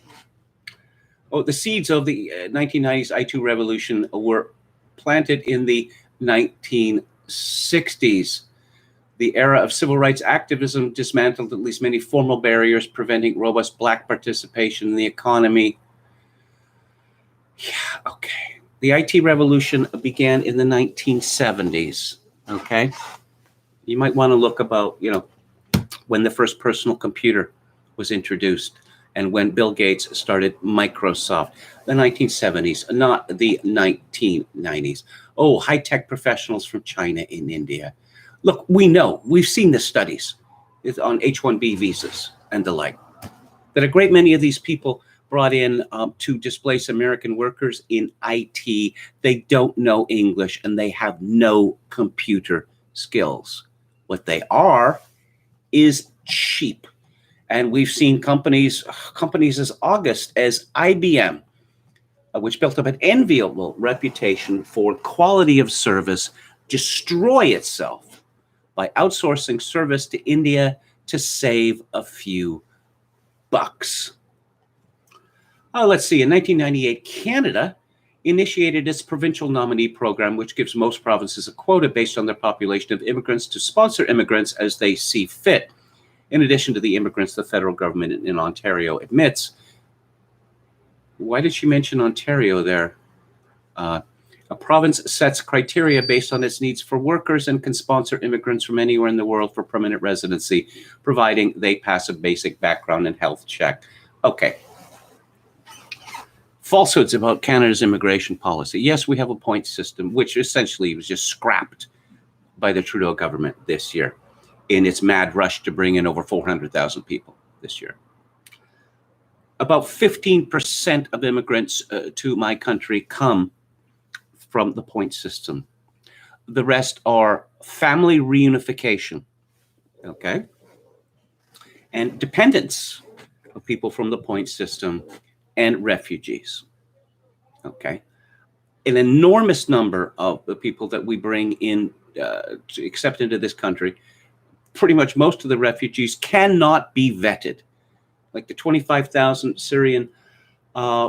Oh, the seeds of the 1990s IT revolution were planted in the 1960s. The era of civil rights activism dismantled at least many formal barriers preventing robust Black participation in the economy. Yeah, okay. The IT revolution began in the 1970s, okay? You might want to look about, when the first personal computer was introduced and when Bill Gates started Microsoft. The 1970s, not the 1990s. Oh, high-tech professionals from China and India. Look, we know, we've seen the studies on H-1B visas and the like, that a great many of these people brought in to displace American workers in IT, they don't know English and they have no computer skills. What they are is cheap. And we've seen companies as august as IBM, which built up an enviable reputation for quality of service, destroy itself by outsourcing service to India to save a few bucks. Let's see, in 1998, Canada initiated its provincial nominee program, which gives most provinces a quota based on their population of immigrants to sponsor immigrants as they see fit. In addition to the immigrants the federal government in Ontario admits. Why did she mention Ontario there? A province sets criteria based on its needs for workers and can sponsor immigrants from anywhere in the world for permanent residency, providing they pass a basic background and health check. Okay. Falsehoods about Canada's immigration policy. Yes, we have a point system, which essentially was just scrapped by the Trudeau government this year in its mad rush to bring in over 400,000 people this year. About 15% of immigrants to my country come from the point system. The rest are family reunification, okay, and dependents of people from the point system and refugees, okay. An enormous number of the people that we bring in to accept into this country, pretty much most of the refugees cannot be vetted. Like the 25,000 Syrian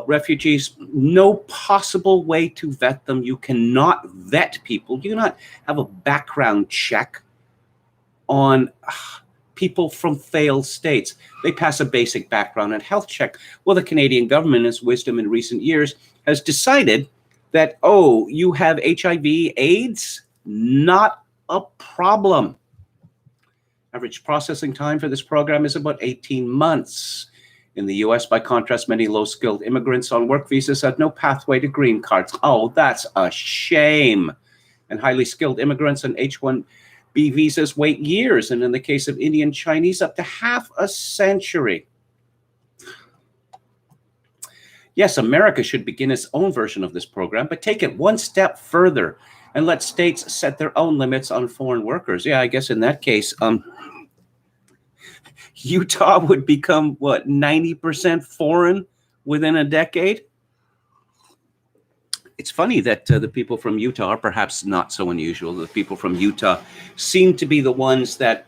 refugees, no possible way to vet them. You cannot vet people. You cannot have a background check on people from failed states. They pass a basic background and health check. Well, the Canadian government, in its wisdom in recent years, has decided that, oh, you have HIV, AIDS, not a problem. Average processing time for this program is about 18 months. In the US, by contrast, many low-skilled immigrants on work visas have no pathway to green cards. Oh, that's a shame. And highly skilled immigrants on H-1B visas wait years, and in the case of Indian Chinese, up to half a century. Yes, America should begin its own version of this program, but take it one step further and let states set their own limits on foreign workers. Yeah, I guess in that case, Utah would become, what, 90% foreign within a decade? It's funny that the people from Utah are perhaps not so unusual. The people from Utah seem to be the ones that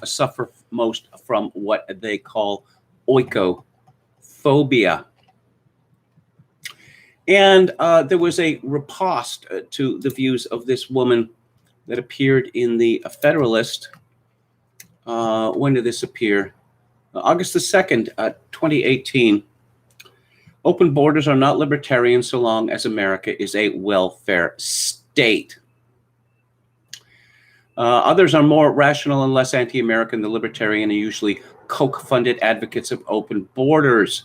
suffer most from what they call oikophobia. And there was a riposte to the views of this woman that appeared in the Federalist. When did this appear? August the 2nd, 2018. Open borders are not libertarian so long as America is a welfare state. Others are more rational and less anti-American. The libertarian are usually Koch-funded advocates of open borders.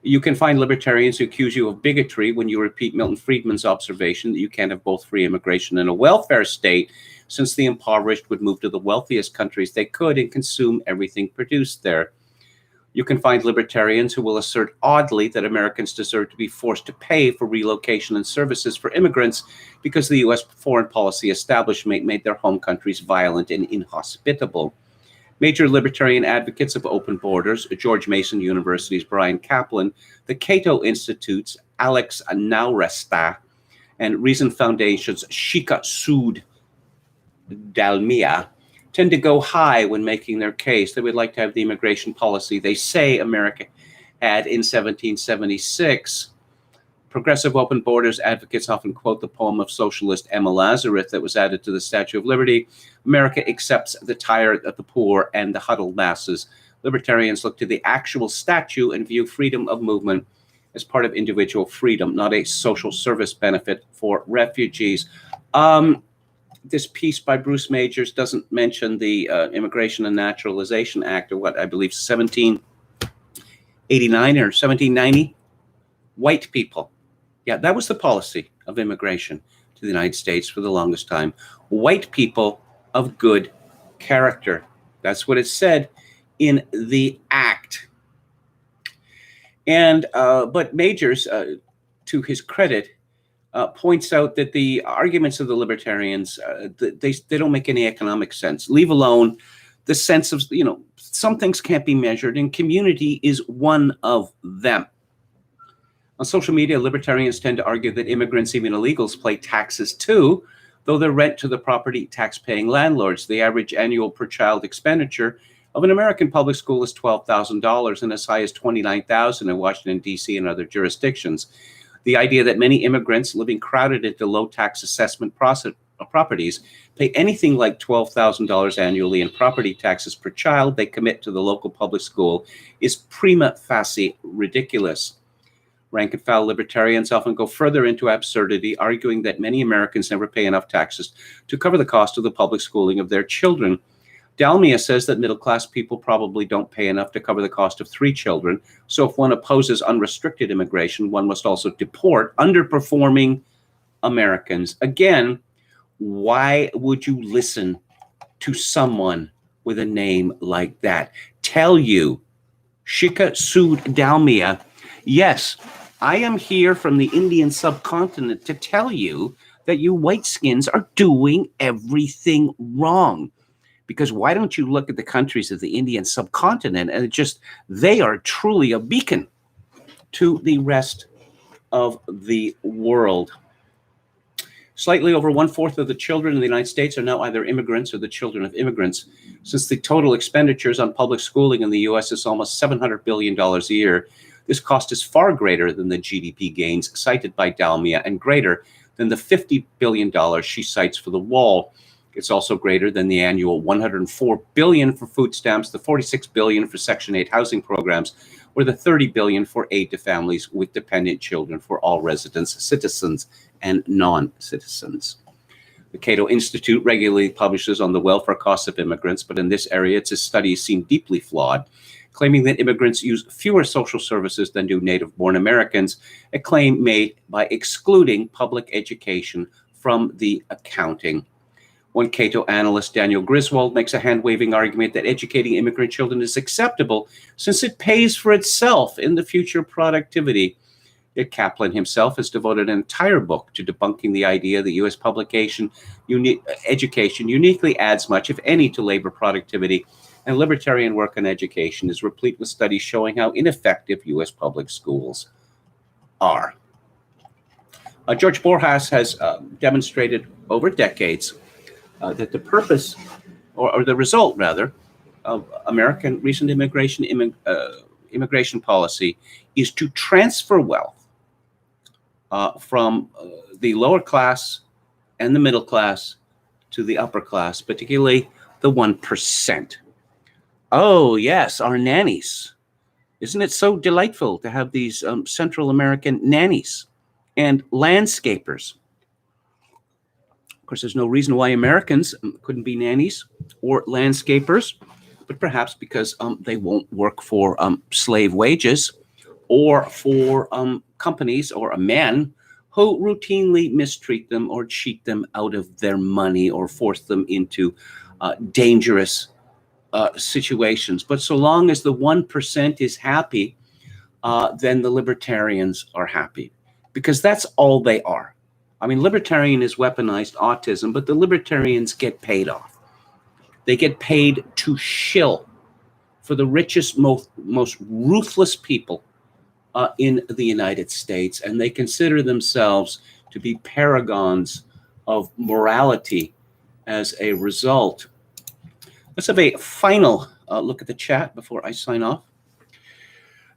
You can find libertarians who accuse you of bigotry when you repeat Milton Friedman's observation that you can't have both free immigration and a welfare state, since the impoverished would move to the wealthiest countries they could and consume everything produced there. You can find libertarians who will assert oddly that Americans deserve to be forced to pay for relocation and services for immigrants because the U.S. foreign policy establishment made their home countries violent and inhospitable. Major libertarian advocates of open borders, George Mason University's Brian Kaplan, the Cato Institute's Alex Nauresta, and Reason Foundation's Shika Sood Dalmia, tend to go high when making their case. They would like to have the immigration policy they say America had in 1776. Progressive open borders advocates often quote the poem of socialist Emma Lazarus that was added to the Statue of Liberty. America accepts the tired, the poor, and the huddled masses. Libertarians look to the actual statue and view freedom of movement as part of individual freedom, not a social service benefit for refugees. This piece by Bruce Majors doesn't mention the Immigration and Naturalization Act, or what I believe 1789 or 1790. White people. Yeah, that was the policy of immigration to the United States for the longest time. White people of good character. That's what it said in the act. And but Majors, to his credit, points out that the arguments of the libertarians, they don't make any economic sense, leave alone the sense of, some things can't be measured, and community is one of them. On social media, libertarians tend to argue that immigrants, even illegals, pay taxes too, though they're rent to the property tax-paying landlords. The average annual per-child expenditure of an American public school is $12,000 and as high as $29,000 in Washington, D.C. and other jurisdictions. The idea that many immigrants living crowded into low-tax assessment properties pay anything like $12,000 annually in property taxes per child they commit to the local public school is prima facie ridiculous. Rank-and-file libertarians often go further into absurdity, arguing that many Americans never pay enough taxes to cover the cost of the public schooling of their children. Dalmia says that middle-class people probably don't pay enough to cover the cost of 3 children, so if one opposes unrestricted immigration, one must also deport underperforming Americans. Again, why would you listen to someone with a name like that? Tell you, Shika Sood Dalmia Yes, I am here from the Indian subcontinent to tell you that you white skins are doing everything wrong. Because why don't you look at the countries of the Indian subcontinent and they are truly a beacon to the rest of the world. Slightly over 1/4 of the children in the United States are now either immigrants or the children of immigrants. Since the total expenditures on public schooling in the US is almost $700 billion a year, this cost is far greater than the GDP gains cited by Dalmia and greater than the $50 billion she cites for the wall. It's also greater than the annual $104 billion for food stamps, the $46 billion for Section 8 housing programs, or the $30 billion for aid to families with dependent children for all residents, citizens, and non-citizens. The Cato Institute regularly publishes on the welfare costs of immigrants, but in this area, its studies seem deeply flawed, claiming that immigrants use fewer social services than do native-born Americans, a claim made by excluding public education from the accounting. One Cato analyst, Daniel Griswold, makes a hand-waving argument that educating immigrant children is acceptable since it pays for itself in the future productivity. Yet Kaplan himself has devoted an entire book to debunking the idea that U.S. education uniquely adds much, if any, to labor productivity, and libertarian work on education is replete with studies showing how ineffective U.S. public schools are. George Borjas has demonstrated over decades that the purpose, or the result rather, of American recent immigration policy is to transfer wealth from the lower class and the middle class to the upper class, particularly the 1%. Oh, yes, our nannies. Isn't it so delightful to have these Central American nannies and landscapers? Of course, there's no reason why Americans couldn't be nannies or landscapers, but perhaps because they won't work for slave wages or for companies or men who routinely mistreat them or cheat them out of their money or force them into dangerous situations. But so long as the 1% is happy, then the libertarians are happy, because that's all they are. I mean, libertarian is weaponized autism, but the libertarians get paid off. They get paid to shill for the richest, most ruthless people in the United States, and they consider themselves to be paragons of morality as a result. Let's have a final look at the chat before I sign off.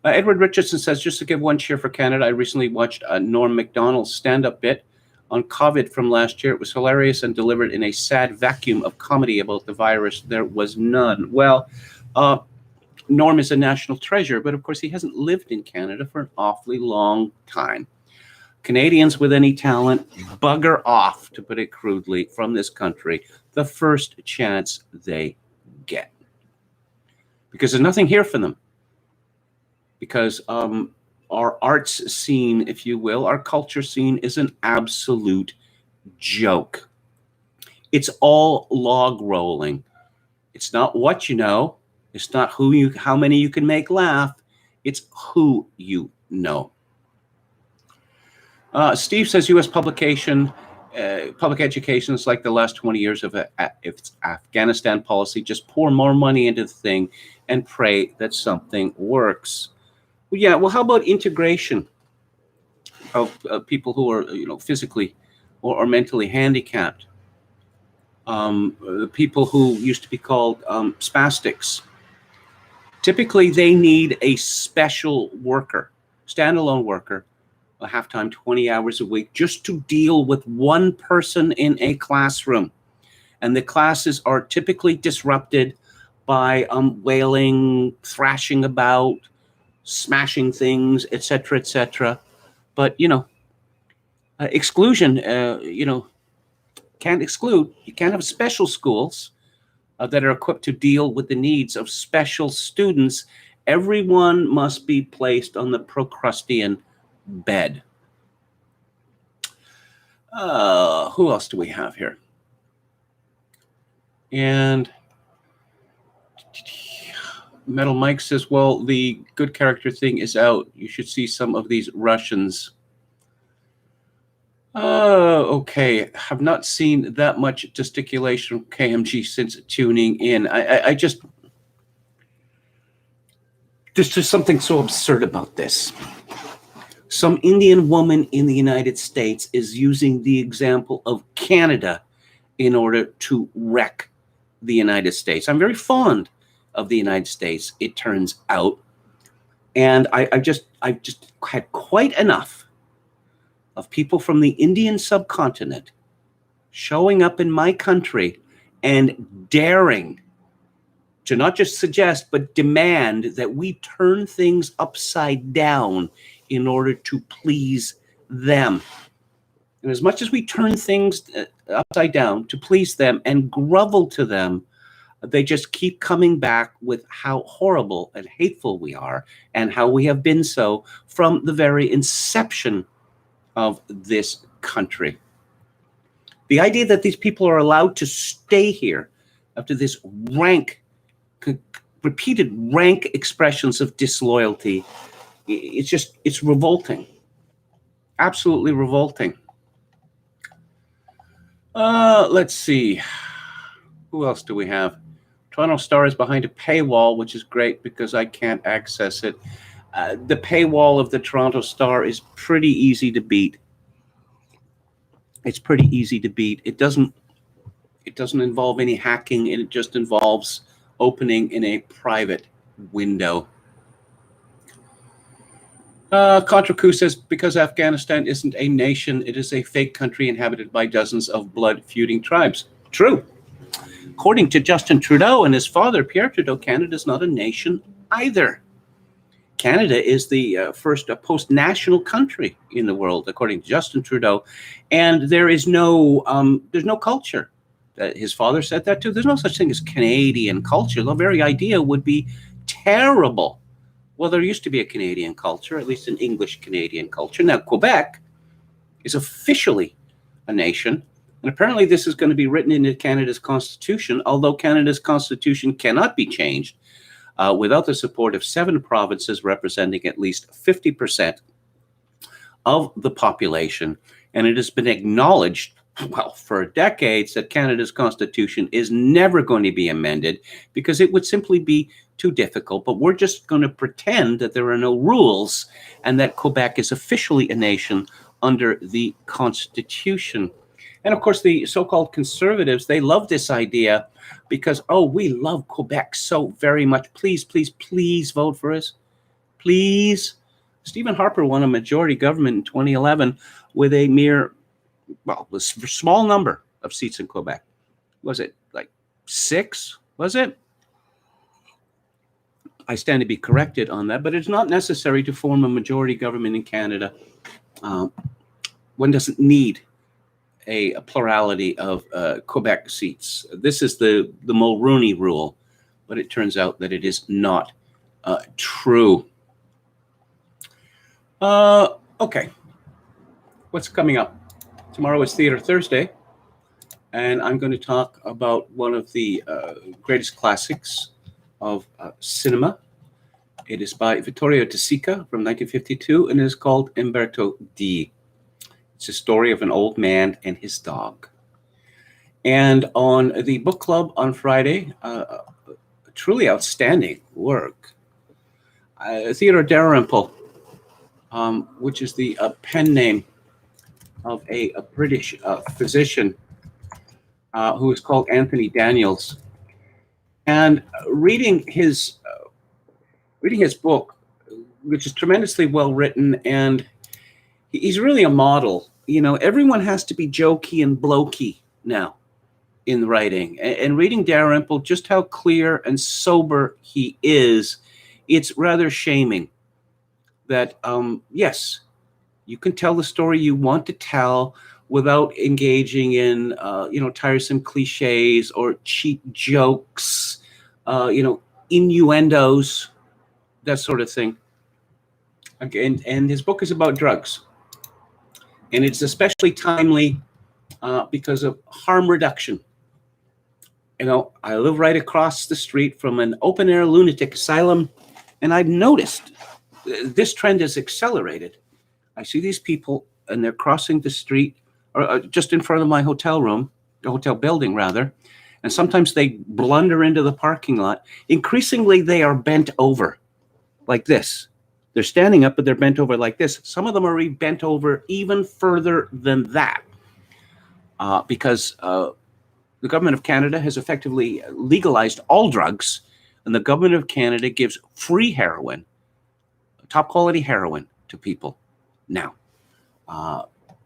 Edward Richardson says, just to give one cheer for Canada, I recently watched Norm Macdonald's stand-up bit on COVID from last year. It was hilarious and delivered in a sad vacuum of comedy about the virus. There was none. Well, Norm is a national treasure, but of course he hasn't lived in Canada for an awfully long time. Canadians with any talent bugger off, to put it crudely, from this country the first chance they get. Because there's nothing here for them. Because our arts scene, if you will, our culture scene is an absolute joke. It's all log rolling. It's not what you know. It's not how many you can make laugh. It's who you know. Steve says U.S. public education is like the last 20 years of its Afghanistan policy. Just pour more money into the thing and pray that something works. Well, yeah. Well, how about integration of people who are, physically or mentally handicapped? The people who used to be called spastics. Typically, they need a special worker, standalone worker, a half-time, 20 hours a week, just to deal with one person in a classroom. And the classes are typically disrupted by wailing, thrashing about, smashing things, etc., etc. But, exclusion, can't exclude. You can't have special schools that are equipped to deal with the needs of special students. Everyone must be placed on the Procrustean bed. Who else do we have here? And Metal Mike says, well, the good character thing is out. You should see some of these Russians. Okay. Have not seen that much gesticulation from KMG since tuning in. I just... There's just something so absurd about this. Some Indian woman in the United States is using the example of Canada in order to wreck the United States. I'm very fond of the United States, it turns out. And I've just had quite enough of people from the Indian subcontinent showing up in my country and daring to not just suggest, but demand that we turn things upside down in order to please them. And as much as we turn things upside down to please them and grovel to them, they just keep coming back with how horrible and hateful we are and how we have been so from the very inception of this country. The idea that these people are allowed to stay here after this repeated rank expressions of disloyalty, it's revolting. Absolutely revolting. Let's see. Who else do we have? Toronto Star is behind a paywall, which is great because I can't access it. The paywall of the Toronto Star is pretty easy to beat. It's pretty easy to beat. It doesn't involve any hacking, and it just involves opening in a private window. Contra Coup says, because Afghanistan isn't a nation, it is a fake country inhabited by dozens of blood-feuding tribes. True. According to Justin Trudeau and his father, Pierre Trudeau, Canada is not a nation either. Canada is the first post-national country in the world, according to Justin Trudeau, and there is no culture. His father said that too. There's no such thing as Canadian culture. The very idea would be terrible. Well, there used to be a Canadian culture, at least an English Canadian culture. Now, Quebec is officially a nation, and apparently this is going to be written into Canada's constitution, although Canada's constitution cannot be changed without the support of 7 provinces representing at least 50% of the population. And it has been acknowledged, well, for decades, that Canada's constitution is never going to be amended because it would simply be too difficult. But we're just going to pretend that there are no rules and that Quebec is officially a nation under the Constitution. And of course, the so-called conservatives, they love this idea because, oh, we love Quebec so very much. Please, please, please vote for us. Please. Stephen Harper won a majority government in 2011 with a mere, well, a small number of seats in Quebec. Was it like 6? Was it? I stand to be corrected on that, but it's not necessary to form a majority government in Canada. One doesn't need a plurality of Quebec seats. This is the Mulroney rule, but it turns out that it is not true. Okay. What's coming up? Tomorrow is Theatre Thursday, and I'm going to talk about one of the greatest classics of cinema. It is by Vittorio De Sica from 1952, and it is called Umberto D. It's a story of an old man and his dog. And on the book club on Friday, truly outstanding work. Theodore Dalrymple, which is the pen name of a British physician who is called Anthony Daniels. And reading his book, which is tremendously well written, and he's really a model. You know, everyone has to be jokey and blokey now in writing. And reading Dalrymple, just how clear and sober he is, it's rather shaming that, yes, you can tell the story you want to tell without engaging in, tiresome cliches or cheap jokes, innuendos, that sort of thing. Again, and his book is about drugs. And it's especially timely because of harm reduction I live right across the street from an open air lunatic asylum, and I've noticed this trend is accelerated. I see these people and they're crossing the street or just in front of my hotel room, the hotel building rather, and sometimes they blunder into the parking lot. Increasingly, they are bent over like this. They're standing up, but they're bent over like this. Some of them are bent over even further than that because the government of Canada has effectively legalized all drugs, and the government of Canada gives free heroin, top quality heroin, to people now.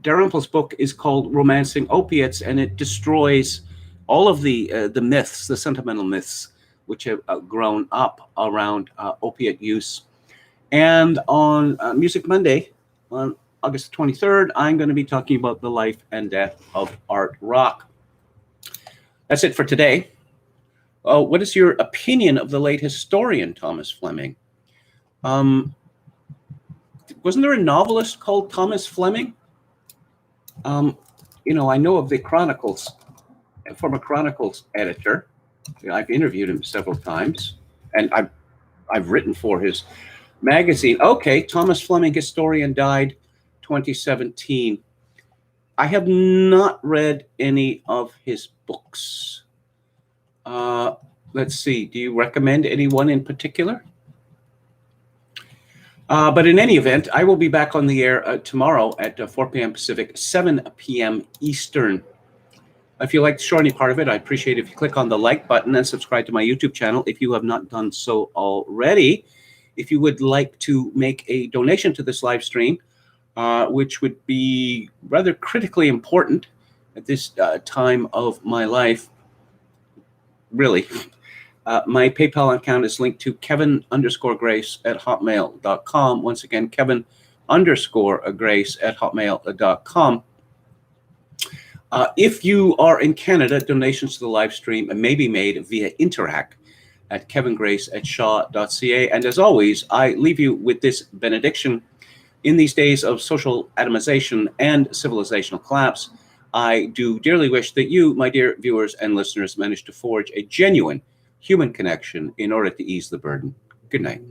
Dalrymple's book is called Romancing Opiates, and it destroys all of the myths, the sentimental myths, which have grown up around opiate use. And on Music Monday, on August 23rd, I'm going to be talking about the life and death of art rock. That's it for today. What is your opinion of the late historian Thomas Fleming? Wasn't there a novelist called Thomas Fleming? I know of the Chronicles, former Chronicles editor. I've interviewed him several times, and I've written for his magazine. Okay, Thomas Fleming, historian, died 2017. I have not read any of his books. Let's see. Do you recommend anyone in particular? But in any event, I will be back on the air tomorrow at 4 p.m. Pacific, 7 p.m. Eastern. If you like the show, any part of it, I'd appreciate it if you click on the like button and subscribe to my YouTube channel if you have not done so already. If you would like to make a donation to this live stream, which would be rather critically important at this time of my life, really, my PayPal account is linked to Kevin_Grace@hotmail.com. Once again, Kevin_Grace@hotmail.com. If you are in Canada, donations to the live stream may be made via Interac at kevingrace@shaw.ca. And as always, I leave you with this benediction. In these days of social atomization and civilizational collapse, I do dearly wish that you, my dear viewers and listeners, manage to forge a genuine human connection in order to ease the burden. Good night.